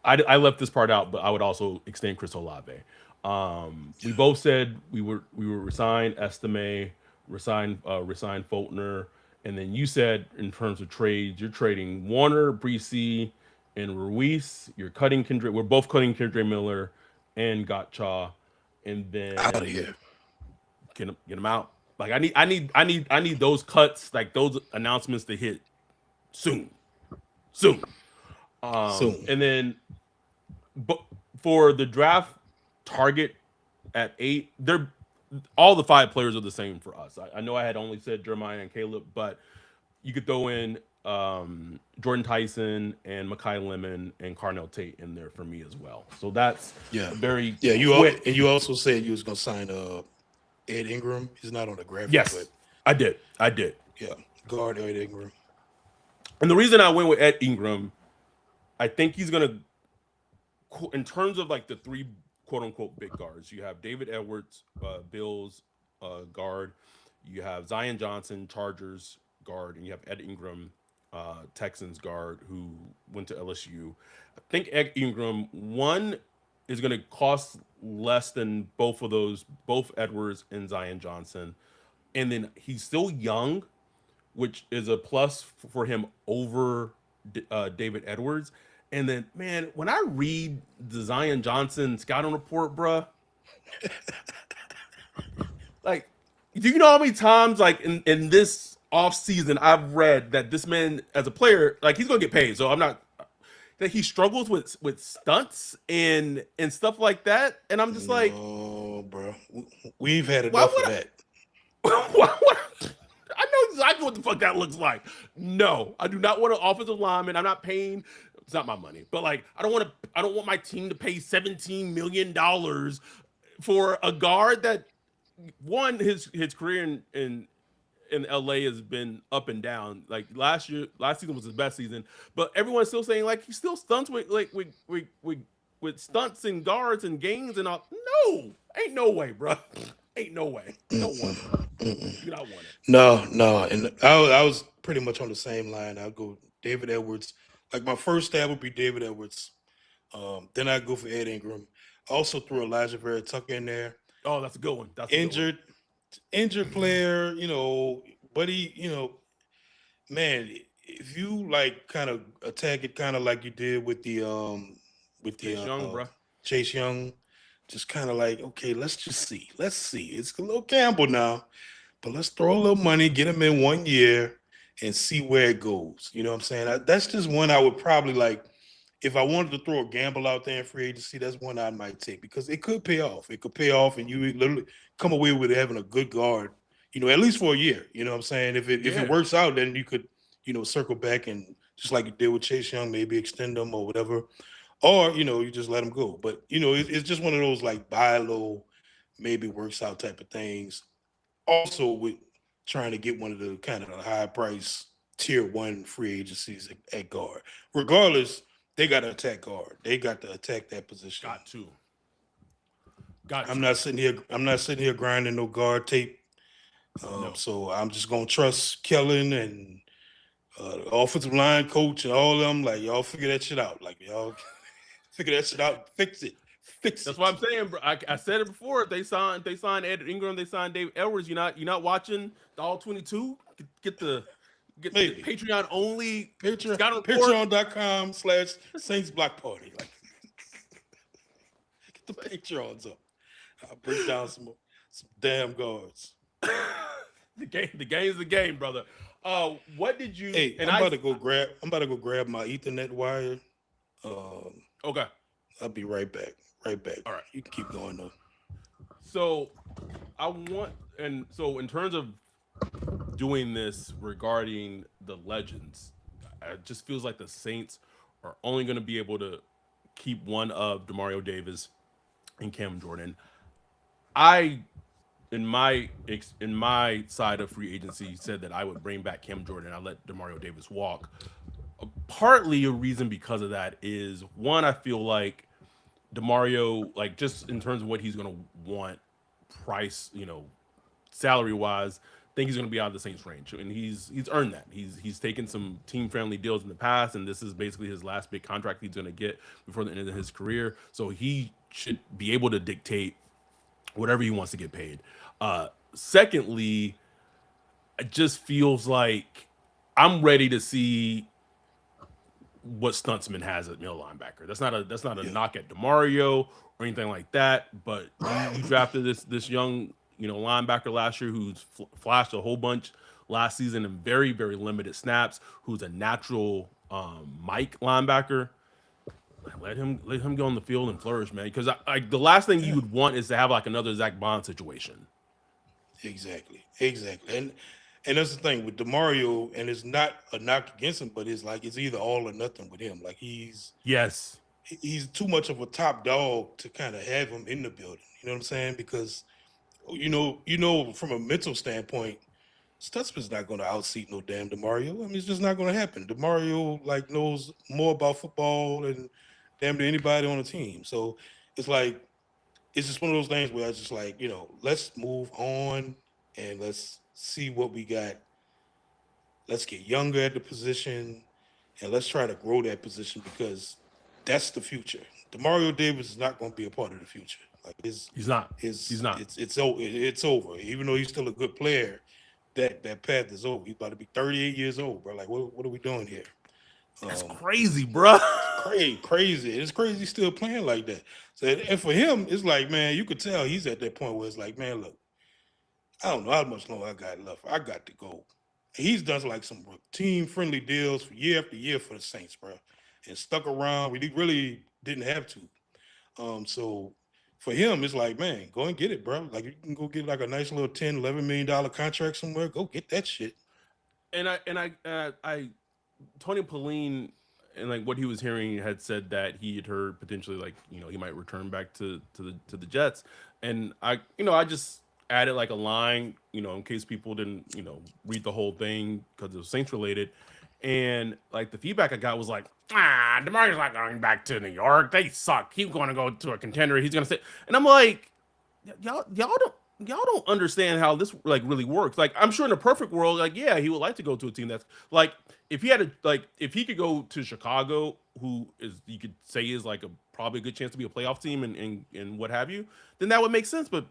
I left this part out, but I would also extend Chris Olave. We Yeah. both said we were resign Estime, resign Fultner, and then you said in terms of trades, you're trading Warner, Breesy, and Ruiz. You're cutting Kendrick. We're both cutting Kendrick Miller and Gotcha, and Out of then here. get him out. Like I need those cuts, like those announcements to hit soon, soon. Soon. And then but for the draft target at 8, they're all the 5 players are the same for us. I know I had only said Jeremiah and Caleb, but you could throw in Jordan Tyson and Makai Lemon and Carnell Tate in there for me as well. So that's Yeah. a very Yeah. And quick. you also said you was gonna sign Ed Ingram. He's not on the graphic, but Yes, I did. I did. yeah, guard Ed Ingram. And the reason I went with Ed Ingram, I think he's gonna, in terms of like the 3 quote unquote big guards, you have David Edwards, Bills guard, you have Zion Johnson, Chargers guard, and you have Ed Ingram, Texans guard, who went to LSU. I think Ed Ingram, one, is going to cost less than both of those, both Edwards and Zion Johnson. And then he's still young, which is a plus for him over David Edwards. And then, man, when I read the Zion Johnson scouting report, bruh, like, do you know how many times, like, in this off season, I've read that this man, as a player, like, he's gonna get paid. So I'm not that he struggles with stunts and stuff like that. And I'm just like, No, bro. We've had why enough of would that. why would I know exactly what the fuck that looks like. No, I do not want an offensive lineman. I'm not paying. It's not my money, but like I don't want to. I don't want my team to pay $17 million for a guard that one his career in LA has been up and down. Like last season was his best season, but everyone's still saying like he still stunts with with stunts and guards and gains and all. No, ain't no way, bro. Ain't no way. You don't want it. You do not want it. No, no, and I was pretty much on the same line. I'll go David Edwards. Like my first stab would be David Edwards. Then I go for Ed Ingram. I also threw Elijah Vera Tucker in there. Oh, that's a good one. That's a good one. Injured, injured player, but man, if you like kind of attack it kind of like you did with the Chase Young, bro. Chase Young, just kind of like, okay, let's just see. Let's see. It's a little gamble now, but let's throw a little money, get him in 1 year, and see where it goes. You know what I'm saying? That's just one I would probably like. If I wanted to throw a gamble out there in free agency, that's one I might take because it could pay off. It could pay off, and you literally come away with having a good guard. At least for a year. You know what I'm saying? If it Yeah, works out, then you could circle back and just like you did with Chase Young, maybe extend them or whatever, or you just let them go. But it's just one of those like buy low, maybe works out type of things. Also, with trying to get one of the kind of the high price tier one free agencies at guard. Regardless, they got to attack guard. They got to attack that position. got to, got I'm to. not sitting here. I'm not sitting here grinding no guard tape. No, So I'm just gonna trust Kellen and the offensive line coach and all of them. Like y'all figure that shit out. Like y'all figure that shit out. Fix it. Fix that's what it. I'm saying, bro. I said it before. They signed Ed Ingram. They signed Dave Edwards. You're not watching the All 22. Get the Maybe. Patreon only Patreon, scouting report. Patreon.com/Saints Block Party. Like get the Patreons up. I'll break down some damn guards. The game's the game, brother. What did you? Hey, And I'm about to go grab my Ethernet wire. Um, okay, I'll be right back. Right back. all right. You can keep going though. So so in terms of doing this regarding the legends, it just feels like the Saints are only going to be able to keep one of Demario Davis and Cam Jordan. I in my side of free agency said that I would bring back Cam Jordan. I let Demario Davis walk. Partly a reason because of that is one, I feel like Demario, like just in terms of what he's going to want, price, salary wise, think he's going to be out of the Saints range, and he's earned that. He's taken some team friendly deals in the past, and this is basically his last big contract he's going to get before the end of his career. So he should be able to dictate whatever he wants to get paid. Secondly, it just feels like I'm ready to see what Stuntsman has at middle linebacker. That's not a Yeah. knock at Demario or anything like that. But you drafted this young linebacker last year who's flashed a whole bunch last season in very very limited snaps. Who's a natural Mike linebacker. Let him go on the field and flourish, man. Because the last thing you Yeah. would want is to have like another Zach Bond situation. Exactly. Exactly. And that's the thing with Demario, and it's not a knock against him, but it's like it's either all or nothing with him. Like Yes. he's too much of a top dog to kind of have him in the building. You know what I'm saying? Because from a mental standpoint, Stutzman's not going to outseat no damn Demario. I mean, it's just not going to happen. Demario like knows more about football than damn near anybody on the team. So it's like it's just one of those things where I just like let's move on and let's see what we got. Let's get younger at the position and let's try to grow that position because that's the future. Demario Davis is not going to be a part of the future. Like He's not. He's his not. it's over. Even though he's still a good player, that path is over. He's about to be 38 years old, bro. Like what are we doing here? That's Um, crazy, bro. crazy. It's crazy he's still playing like that. So and for him, it's like, man, you could tell he's at that point where it's like, man, look, I don't know how much longer I got left. I got to go. He's done like some team friendly deals for year after year for the Saints, bro, and stuck around. We really didn't have to. So for him, it's like, man, go and get it, bro. Like you can go get like a nice little 10, $11 million contract somewhere. Go get that shit. And I Tony Pauline and like what he was hearing had said that he had heard potentially like he might return back to the Jets, and I just added like a line in case people didn't read the whole thing because it was Saints related, and like the feedback I got was like, Demario's not going back to New York. They suck. He's going to go to a contender. He's going to sit, and I'm like, y'all don't understand how this like really works. Like I'm sure in a perfect world, like yeah, he would like to go to a team that's like if he could go to Chicago, who is you could say is like a probably a good chance to be a playoff team and what have you, then that would make sense. But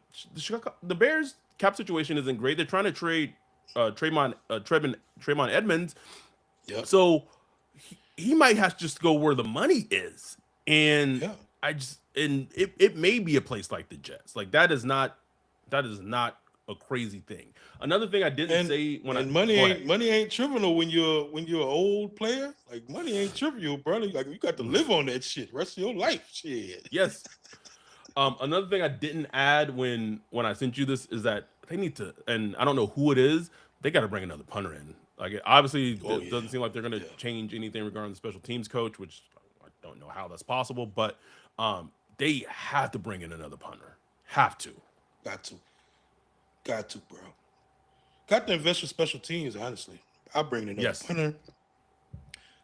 the Bears cap situation isn't great. They're trying to trade Trayvon Edmonds, Yep. so he might have to just go where the money is. And Yeah. I just and it may be a place like the Jets. Like that is not a crazy thing. Another thing I didn't And say when I and go ahead. money ain't trivial when you're an old player. Like money ain't trivial, brother. Like you got to live on that shit rest of your life. Shit. Yes. Another thing I didn't add when I sent you this is that they need to, and I don't know who it is. They got to bring another punter in. Like it obviously Oh yeah, doesn't seem like they're going to yeah. change anything regarding the special teams coach, which I don't know how that's possible. But they have to bring in another punter. Have to. Got to, got to, bro. Got to invest with special teams. Honestly, I bring another Yes. punter.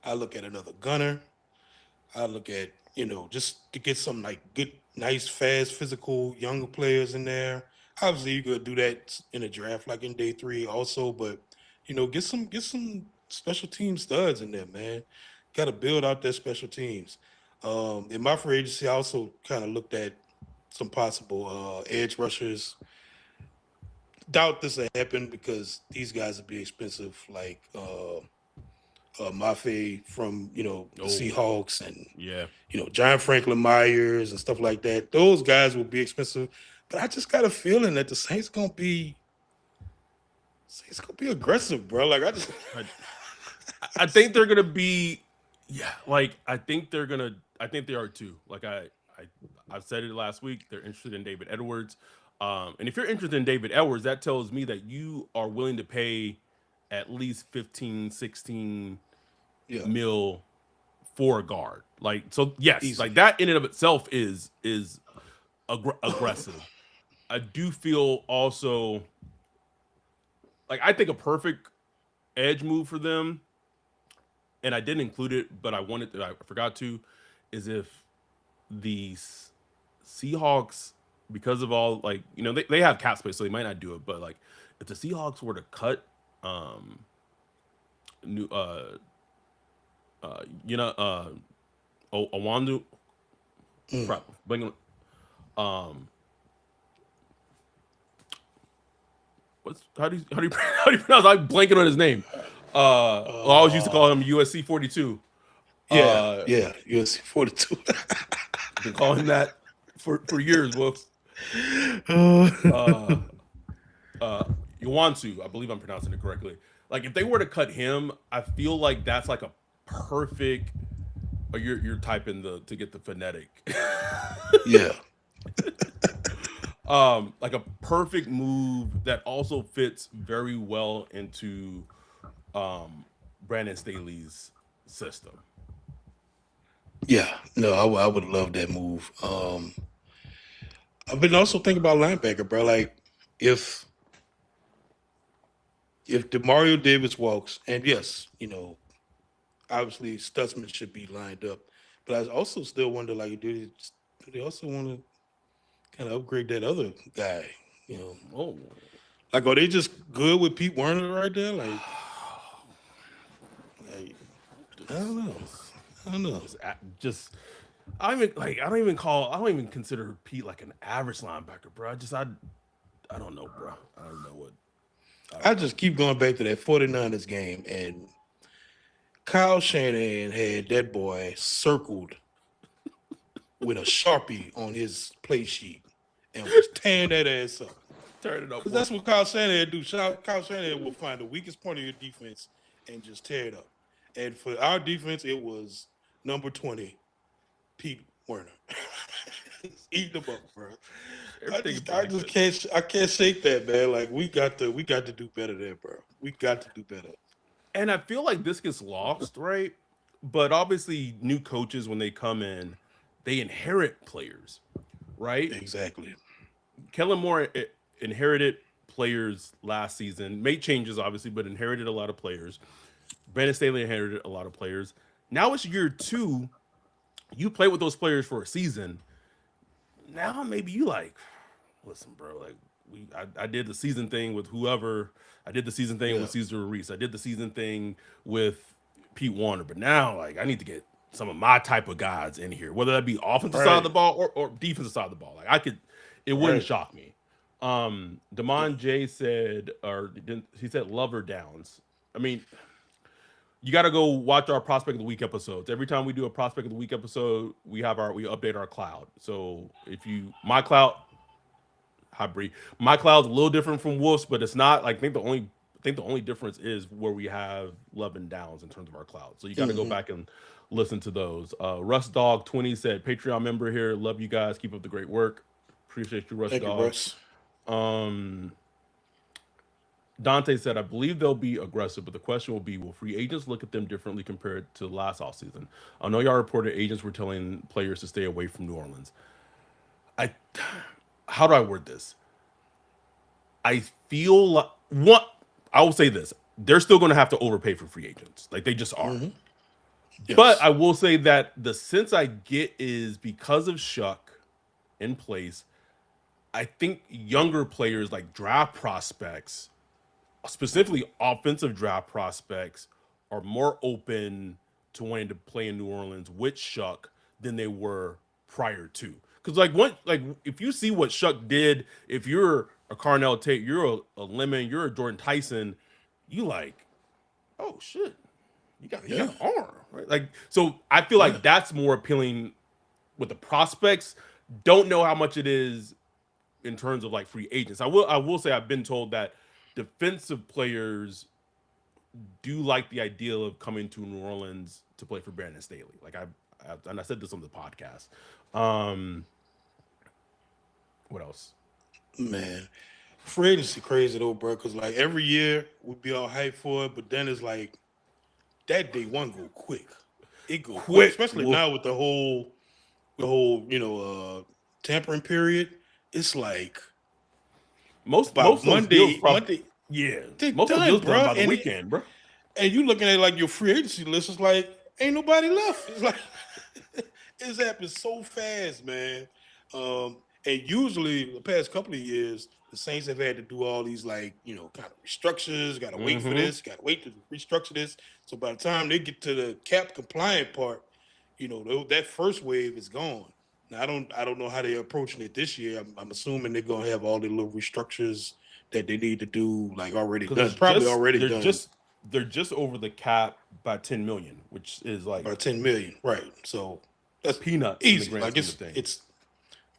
I look at another gunner. I look at, just to get some like good, nice, fast, physical, younger players in there. Obviously, you could do that in a draft like in day three also, but get some special team studs in there, man. Got to build out their special teams. In my free agency, I also kind of looked at some possible edge rushers. Doubt this will happen because these guys would be expensive, like Mafe from the Oh, Seahawks and yeah. John Franklin Myers and stuff like that. Those guys will be expensive, but I just got a feeling that the Saints gonna be aggressive, bro. Like I just I, I think they're gonna be, yeah. Like I think they are too. Like I've said it last week. They're interested in David Edwards, and if you're interested in David Edwards, that tells me that you are willing to pay at least 15, 16 yeah, mil for a guard. Like so, yes, like easily. that in and of itself is aggressive. I do feel also like I think a perfect edge move for them, and I didn't include it, but I forgot to, is if the Seahawks, because of all like they have cap space, so they might not do it, but like if the Seahawks were to cut um new you know Awandu Mm. crap blanking, um what's how do you how do you pronounce, I'm blanking on his name. Well, I always used to call him Uh, USC 42. yeah, uh yeah. UFC 42. been calling him that for years, Wolf. uh, uh uh Yuansu, I believe I'm pronouncing it correctly. Like if they were to cut him, I feel like that's like a perfect, or you're typing the to get the phonetic. yeah, Like a perfect move that also fits very well into um Brandon Staley's system. yeah. No, I would love that move. I've been also thinking about linebacker, bro. Like if if Demario Davis walks, and yes, obviously Stutzman should be lined up, but I also still wonder, like, do they also want to kind of upgrade that other guy? You know, Oh, like, are they just good with Pete Werner right there? Like I don't know. just I don't know. just I don't even consider Pete like an average linebacker, bro. I don't know, bro. I don't know what I I don't know. just keep going back to that 49ers game, and Kyle Shanahan had that boy circled with a Sharpie on his play sheet and was tearing that ass up. Turn it up, Because Wolf. that's what Kyle Shanahan do. Kyle Shanahan will find the weakest point of your defense and just tear it up. And for our defense, it was number 20, Pete Werner. Eat them up, bro. I Everything just about I like just that. can't shake that, man. Like we got to do better there, bro. We got to do better. And I feel like this gets lost, right? But obviously, new coaches when they come in, they inherit players, right? Exactly. Kellen Moore inherited players last season, made changes obviously, but inherited a lot of players. Brandon Staley inherited a lot of players. Now it's year two. You play with those players for a season. Now maybe you like, listen, bro. Like I did the season thing with whoever. I did the season thing Yeah. with Cesar Reese. I did the season thing with Pete Warner. But now, like, I need to get some of my type of guys in here, whether that be offensive side of the Right. ball or defensive side of the ball. Like I could, it wouldn't Right. shock me. Yeah. Damon J said, he said Lover Downs. I mean, you got to go watch our prospect of the week episodes. Every time we do a prospect of the week episode, we update our cloud. So if you my cloud, hi Bree, my cloud's a little different from Wolf's, but it's not. Like, I think the only difference is where we have Love and Downs in terms of our cloud. So you got to go Hmm. back and listen to those. Russ Dog 20 said, Patreon member here. Love you guys. Keep up the great work. Appreciate you, Russ Thank you, Dog. Russ. Um, Dante said, I believe they'll be aggressive, but the question will be, will free agents look at them differently compared to last offseason? I know y'all reported agents were telling players to stay away from New Orleans. I, how do I word this? I feel like what I will say this: they're still going to have to overpay for free agents, like they just are. Hmm. But Yes. I will say that the sense I get is because of Shuck in place. I think younger players like draft prospects, specifically offensive draft prospects, are more open to wanting to play in New Orleans with Shuck than they were prior to. Because if you see what Shuck did, if you're a Carnell Tate, you're a Lemon, you're a Jordan Tyson, you like, oh shit, you got Yeah. an arm, right? Like, so I feel Yeah. like that's more appealing with the prospects. Don't know how much it is in terms of like free agents. I will say I've been told that defensive players do like the idea of coming to New Orleans to play for Brandon Staley. And I said this on the podcast. Um, what else? Man, free agency crazy though, bro. Cause like every year we be all hyped for it, but then it's like that day one go quick. It go quick, Quick. especially Well, now with the whole tampering period. It's like by most of those deals Monday, probably, Monday yeah, they're most of those done, deals done bro. by the And weekend, bro. and you looking at like your free agency list, it's like ain't nobody left. It's like it's happened so fast, man. And usually the past couple of years, the Saints have had to do all these like kind of restructures. Got to wait for Mm-hmm. this. Got to wait to restructure this. So by the time they get to the cap compliant part, that first wave is gone. Now I don't know how they're approaching it this year. I'm assuming they're gonna have all the little restructures that they need to do like already Because done. Probably already they're done just over the cap by 10 million, which is like by 10 million, right? So that's peanuts in the easy. grand Like scheme of it's things. it's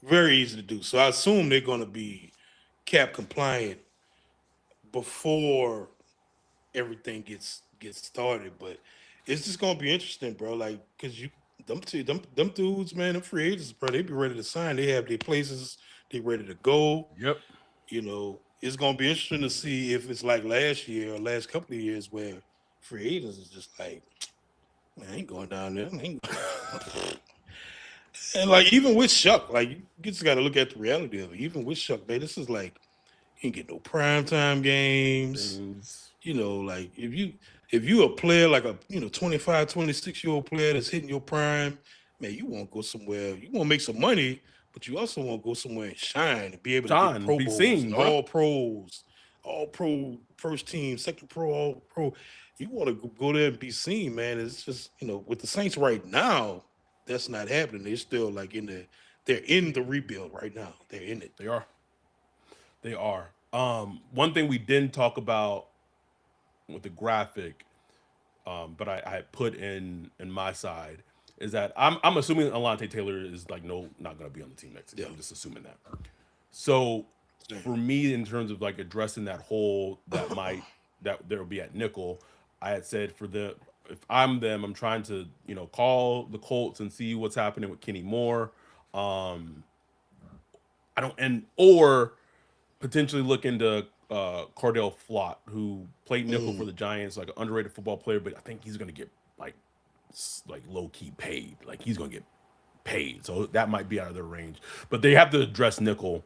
very easy to do. So I assume they're going to be cap compliant before everything gets started. But it's just going to be interesting, bro. Like because them dudes, man, them free agents, bro, they be ready to sign. They have their places. They ready to go. Yep. It's going to be interesting to see if it's like last year or last couple of years where free agents is just like, man, I ain't going down there. I ain't And like even with Shuck, like you just got to look at the reality of it. Even with Shuck, man, this is like you ain't get no prime time games. Things. Like if you a player like a 25, 26-year-old player that's hitting your prime, man, you want to go somewhere. You want to make some money, but you also want to go somewhere and shine and be able to get John, Pro be Bowls and seen, bro. all pros, all pro, first team, second pro, all pro. You want to go there and be seen, man. It's just with the Saints right now, that's not happening. They're still like they're in the rebuild right now. They're in it. They are. They are. One thing we didn't talk about with the graphic, but I had put in my side is that I'm assuming Alante Taylor is like not going to be on the team next season. Yeah. I'm just assuming that. So Same. for me, in terms of like addressing that hole that there will be at nickel, I had said if I'm them, I'm trying to call the Colts and see what's happening with Kenny Moore. Um, I don't and or potentially look into Cardell Flott, who played nickel for Mm. the Giants, like an underrated football player, but I think he's going to get like low key paid. Like he's going to get paid, so that might be out of their range. But they have to address nickel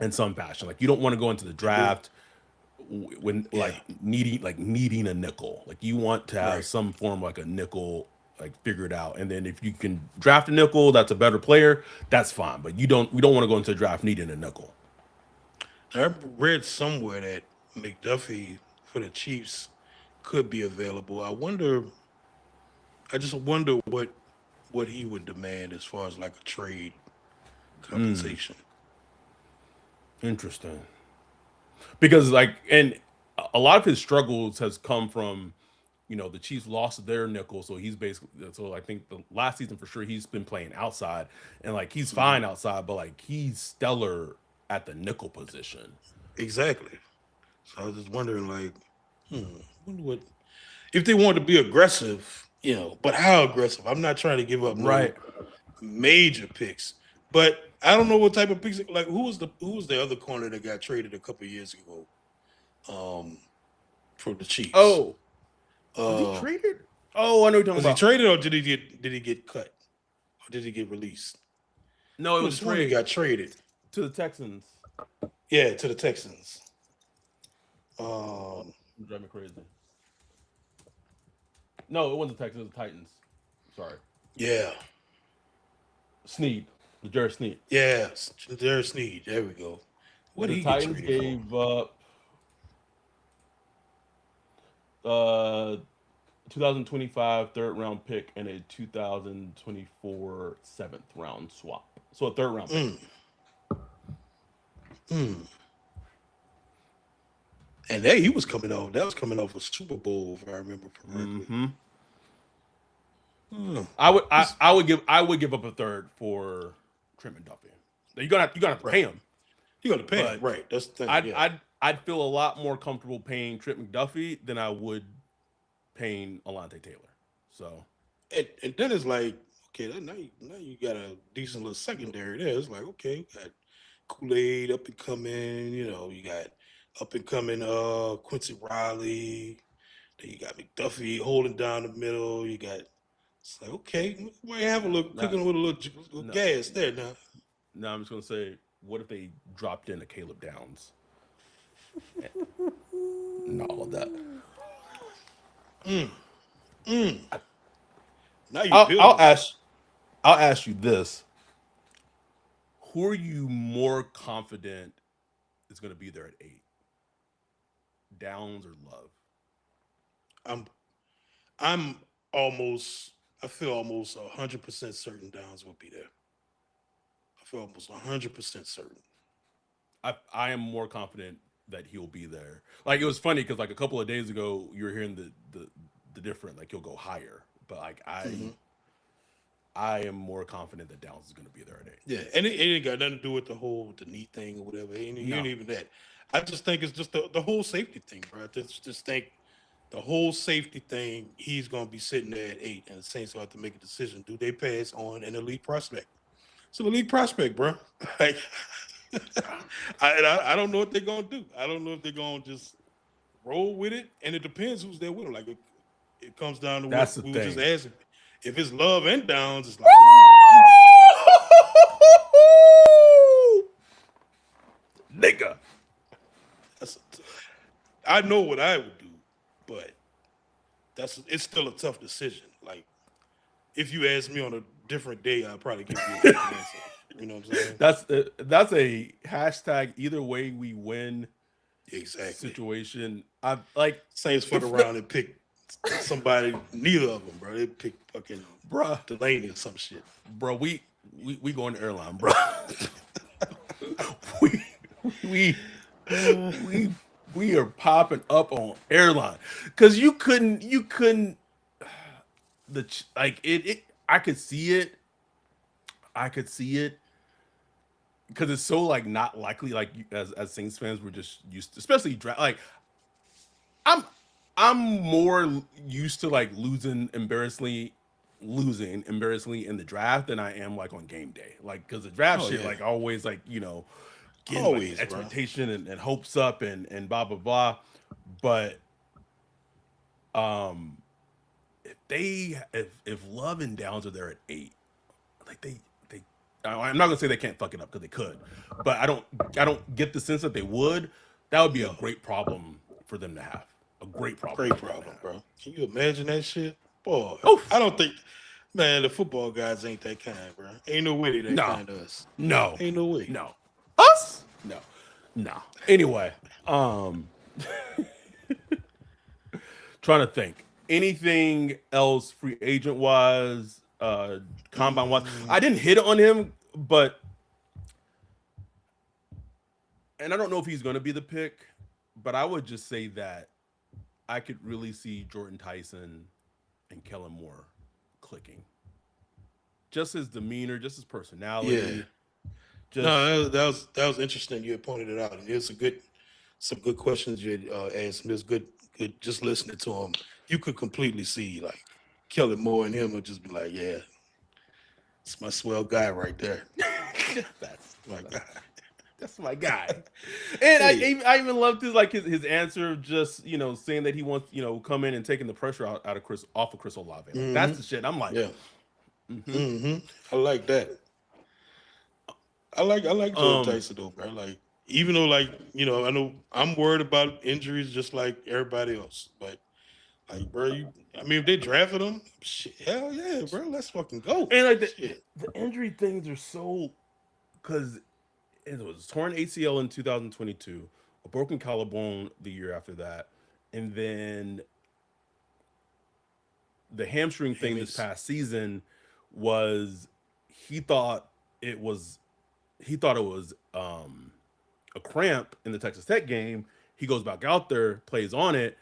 in some fashion. Like you don't want to go into the They do. draft when Yeah. needing a nickel. Like you want to have Right. some form like a nickel like figured out, and then if you can draft a nickel that's a better player, that's fine. But we don't want to go into the draft needing a nickel. I read somewhere that McDuffie for the Chiefs could be available. I just wonder what he would demand as far as like a trade compensation. Interesting. Because like and a lot of his struggles has come from the Chiefs lost their nickel, so he's basically so I think the last season for sure he's been playing outside and like he's Mhm. fine outside, but like he's stellar at the nickel position. Exactly. So I was just wondering, like, wonder what if they wanted to be aggressive, but how aggressive? I'm not trying to give up no Right. major picks, but I don't know what type of picks. Like, who was the other corner that got traded a couple years ago, um, from the Chiefs? Oh, was he Uh, traded? Oh, I know what you're talking was he about. traded or did he get cut or did he get released? No, it Could was have a sworn he trade got traded. to the Texans. Yeah, to the Texans. Um, It drive me crazy. No, it wasn't the Texans. It was the Titans. Sorry, yeah, Sneed, the Jared Sneed. yeah, Darius Sneed. There we go. What The did he get Titans traded for? gave up uh 2025 third round pick and a 2024 seventh round swap. So a third round pick. Mm, mm. And he was coming off. That was coming off a Super Bowl, if I remember correctly. Mm-hmm. Hmm. I would I, He's I would give I would give up a third for Trent McDuffie. Now, you're gonna have to right. pay him, You got to pay him, but right? That's the thing. I'd Yeah. I'd I'd feel a lot more comfortable paying Trent McDuffie than I would paying Alante Taylor. So And then it's like, okay, now you got a decent little secondary there. It's like, okay, you got Kool Aid up and coming. You got up and coming Quincy Riley. Then you got McDuffie holding down the middle. You got it's like, okay, we have a little not cooking with a little no gas there now. no I'm just gonna say, what if they dropped in a Caleb Downs and all of that? Mm, mm. I, Now you I'll I'll building something. ask I'll ask you this: who are you more confident is going to be there at 8? Downs or Love? I'm I'm almost I feel almost 100% certain Downs will be there. I feel almost 100% certain. I am more confident that he'll be there. Like it was funny because like a couple of days ago you were hearing the different like he'll go higher, but like Hmm. I am more confident that Downs is going to be there at 8. Yeah, and it ain't got nothing to do with the knee thing or whatever. It ain't No, even that. I just think it's just the whole safety thing, bro. I just think the whole safety thing. He's gonna be sitting there at 8, and the Saints will have to make a decision. Do they pass on an elite prospect? It's an elite prospect, bro. Like, I don't know what they're gonna do. I don't know if they're gonna just roll with it, and it depends who's there with him. Like it comes down to what that's the we were just thing. asking. If it's Love and Downs, it's like, ooh, Nigga. that's I know what I would do, but it's still a tough decision. Like if you ask me on a different day, I'd probably give you a different answer. You know what I'm saying? That's a hashtag either way we win Exactly. situation. I like Saints fuck around and pick somebody, neither of them, bro. They pick fucking bruh, Delaney or some shit. bro, we going to airline, bro. we we we we are popping up on airline because you couldn't like it I could see it. I could see it because it's so like not likely. Like as Saints fans, we're just used to, especially draft. Like I'm I'm more used to like losing embarrassingly in the draft than I am like on game day. Like because the draft Oh shit yeah, like always like getting like the always, bro. expectation and hopes up and blah blah blah. But um if Love and Downs are there at 8, like they I'm not gonna say they can't fuck it up because they could, but I don't get the sense that they would. That would be a No, great problem for them to have. A great problem great for them to problem, have. bro. Can you imagine that shit, boy? I Oof. don't think, man, the football guys ain't that kind, bro. Ain't no way they that No. kind to us. No. Ain't no way. No. Us? No. No. Anyway, trying to think. Anything else free agent wise, combine wise? Mm, I didn't hit on him, but and I don't know if he's going to be the pick, but I would just say that I could really see Jordan Tyson and Kellen Moore clicking. Just his demeanor, just his Yeah. personality, just No, that was interesting. You had pointed it out, and it's a good some good questions you had asked. It was good just listening to him. You could completely see like Kelly Moore and him would just be like, yeah, it's my swell guy right there. that's My that's guy. that's my guy. And Hey. I even loved his answer of just saying that he wants come in and taking the pressure out of Chris off of Chris Olave. Like that's Mm-hmm. the shit. I'm like, Yeah. mm-hmm. Mm-hmm. I like that. I like Jordan um, Tyson though, bro. Like even though like I know I'm worried about injuries just like everybody else, but like bro, I mean if they drafted him, shit, hell yeah, bro, let's fucking go. and like Shit. the injury things are so because it was torn ACL in 2022, a broken collarbone the year after that, and then the hamstring thing this Hammies. past season was he thought it was a cramp in the Texas Tech game. He goes back out there, plays on it,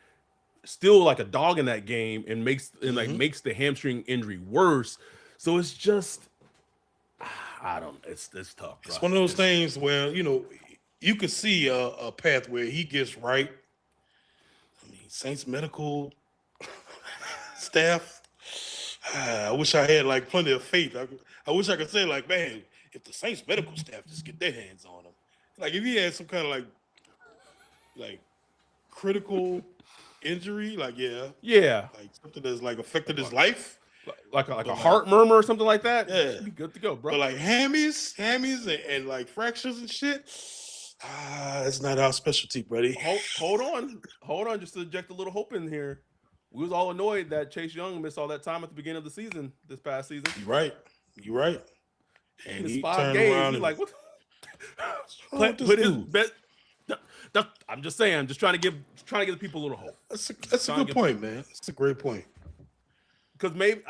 still like a dog in that game, and Mm-hmm. makes the hamstring injury worse. So it's just I don't. It's tough, bro. It's one of those It's things where you could see a path where he gets right. I mean, Saints medical staff. I wish I had like plenty of faith. I wish I could say like, man, if the Saints medical staff just get their hands on him, like if he had some kind of like critical injury, like yeah, yeah, like something that's like affected like his life, like a but like heart murmur or something like that. yeah, Be good to go, but bro. like hammies and like fractures and shit. It's not our specialty, buddy. Hold on, just to inject a little hope in here. We was all annoyed that Chase Young missed all that time at the beginning of the season this past season. You're right. You're right. He And missed he five turned games. around We and like what? what's wrong with this Put his dude? best. I'm just saying. I'm just trying to give people a little hope. That's a Trying good to give point, man. That's a great point. because maybe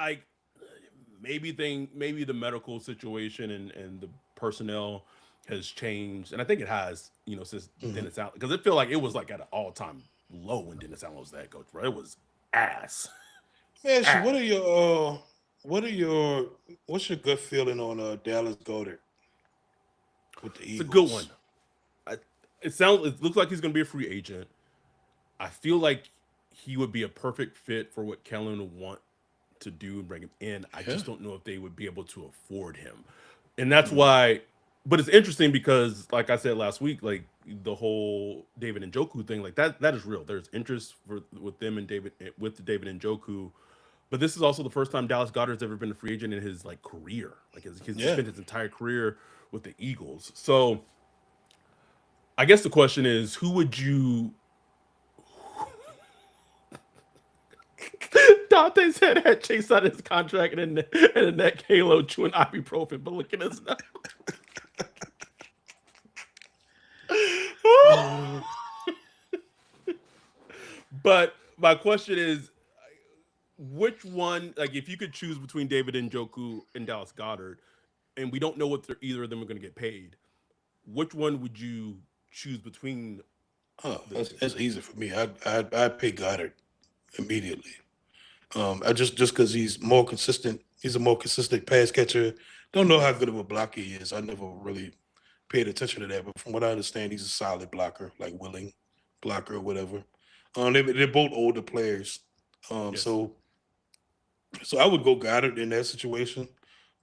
the medical situation and the personnel has changed, and I think it has. Since Mhm. Dennis Allen, because it felt like it was like at an all time low when Dennis Allen was the head coach. Bro, it was ass, Man, shoot, ass. what are your what's your gut feeling on Dallas Goddard with the It's a good one. Eagles? I, it looks like he's going to be a free agent. I feel like he would be a perfect fit for what Kellen would want to do and bring him in. I Yeah. just don't know if they would be able to afford him. And that's Mhm. why but it's interesting because like I said last week, like the whole David and Joku thing, like that is real. There's interest with them and David and Joku. But this is also the first time Dallas Goddard's ever been a free agent in his like career. Like he Yeah. spent his entire career with the Eagles. So I guess the question is, who would you Dante said had Chase out his contract and a net Halo chewing ibuprofen, but look at us now. Mm. But my question is, which one, like if you could choose between David Njoku and Dallas Goddard, and we don't know what either of them are going to get paid, which one would you choose between Oh, the that's, two? that's easy for me. I'd pick Goddard immediately. I just because he's more consistent. He's a more consistent pass catcher. Don't know how good of a blocker he is. I never really paid attention to that, but from what I understand, he's a solid blocker, like willing blocker or whatever. They're both older players, Yes. so I would go Goddard in that situation,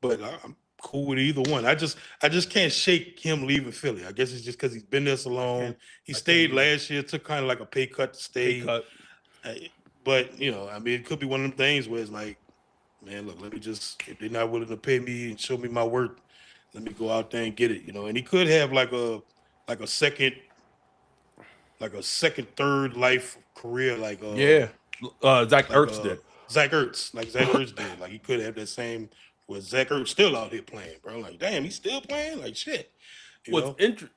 but I'm cool with either one. I just can't shake him leaving Philly. I guess it's just because he's been there so I long. can't. He I can't stayed either. last year, took kind of like a pay cut to Pay stay. cut. But I mean, it could be one of them things where it's like, man, look, let me just if they're not willing to pay me and show me my worth, let me go out there and get it. And he could have like a second, third life career, Yeah. Zach like Ertz did. Zach Ertz did. Like he could have that same where Zach Ertz still out here playing, bro. Like, damn, he's still playing? Like shit. You What's know? interesting,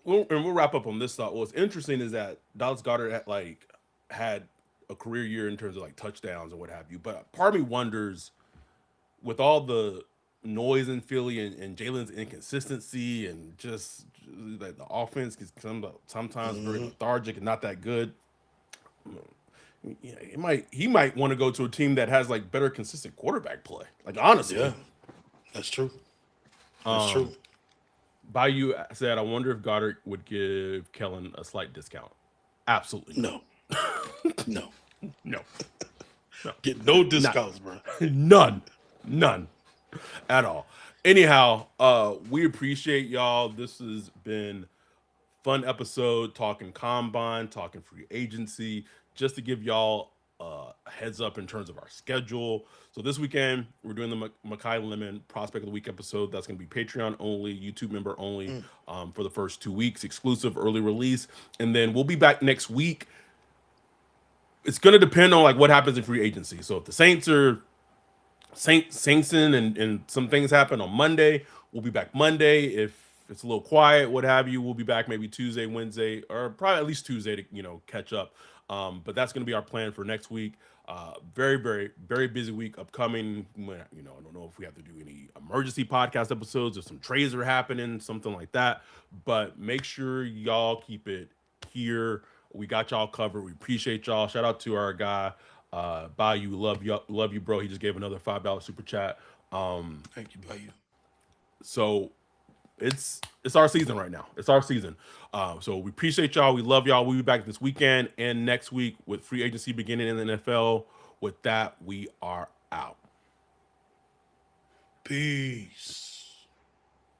and we'll wrap up on this thought. What's interesting is that Dallas Goddard had a career year in terms of like touchdowns and what have you. But part of me wonders with all the noise in Philly and Jalen's inconsistency and just like the offense is sometimes very Hmm. lethargic and not that good. Yeah, he might want to go to a team that has like better consistent quarterback play. Like honestly, Yeah, that's true. That's true. um, Bayou said, "I wonder if Goddard would give Kellen a slight discount." Absolutely not. No, no. No, no, Get no not discounts, bro. none, none at all. Anyhow, we appreciate y'all. This has been fun episode talking combine, talking free agency, just to give y'all a heads up in terms of our schedule. So this weekend we're doing the Makai Lemon Prospect of the Week episode. That's going to be Patreon only, YouTube member only, Mm. for the first 2 weeks, exclusive early release, and then we'll be back next week. It's going to depend on like what happens in free agency. So if the Saints are Saints in and some things happen on Monday, we'll be back Monday. If it's a little quiet, what have you, we'll be back maybe Tuesday, Wednesday, or probably at least Tuesday to catch up. But that's going to be our plan for next week. Very, very, very busy week upcoming. I don't know if we have to do any emergency podcast episodes or some trades are happening, something like that. But make sure y'all keep it here. We got y'all covered. We appreciate y'all. Shout out to our guy, Bayou. Love you, bro. He just gave another $5 super chat. Thank you, Bayou. So it's our season right now. It's our season. So we appreciate y'all. We love y'all. We'll be back this weekend and next week with free agency beginning in the NFL. With that, we are out. Peace.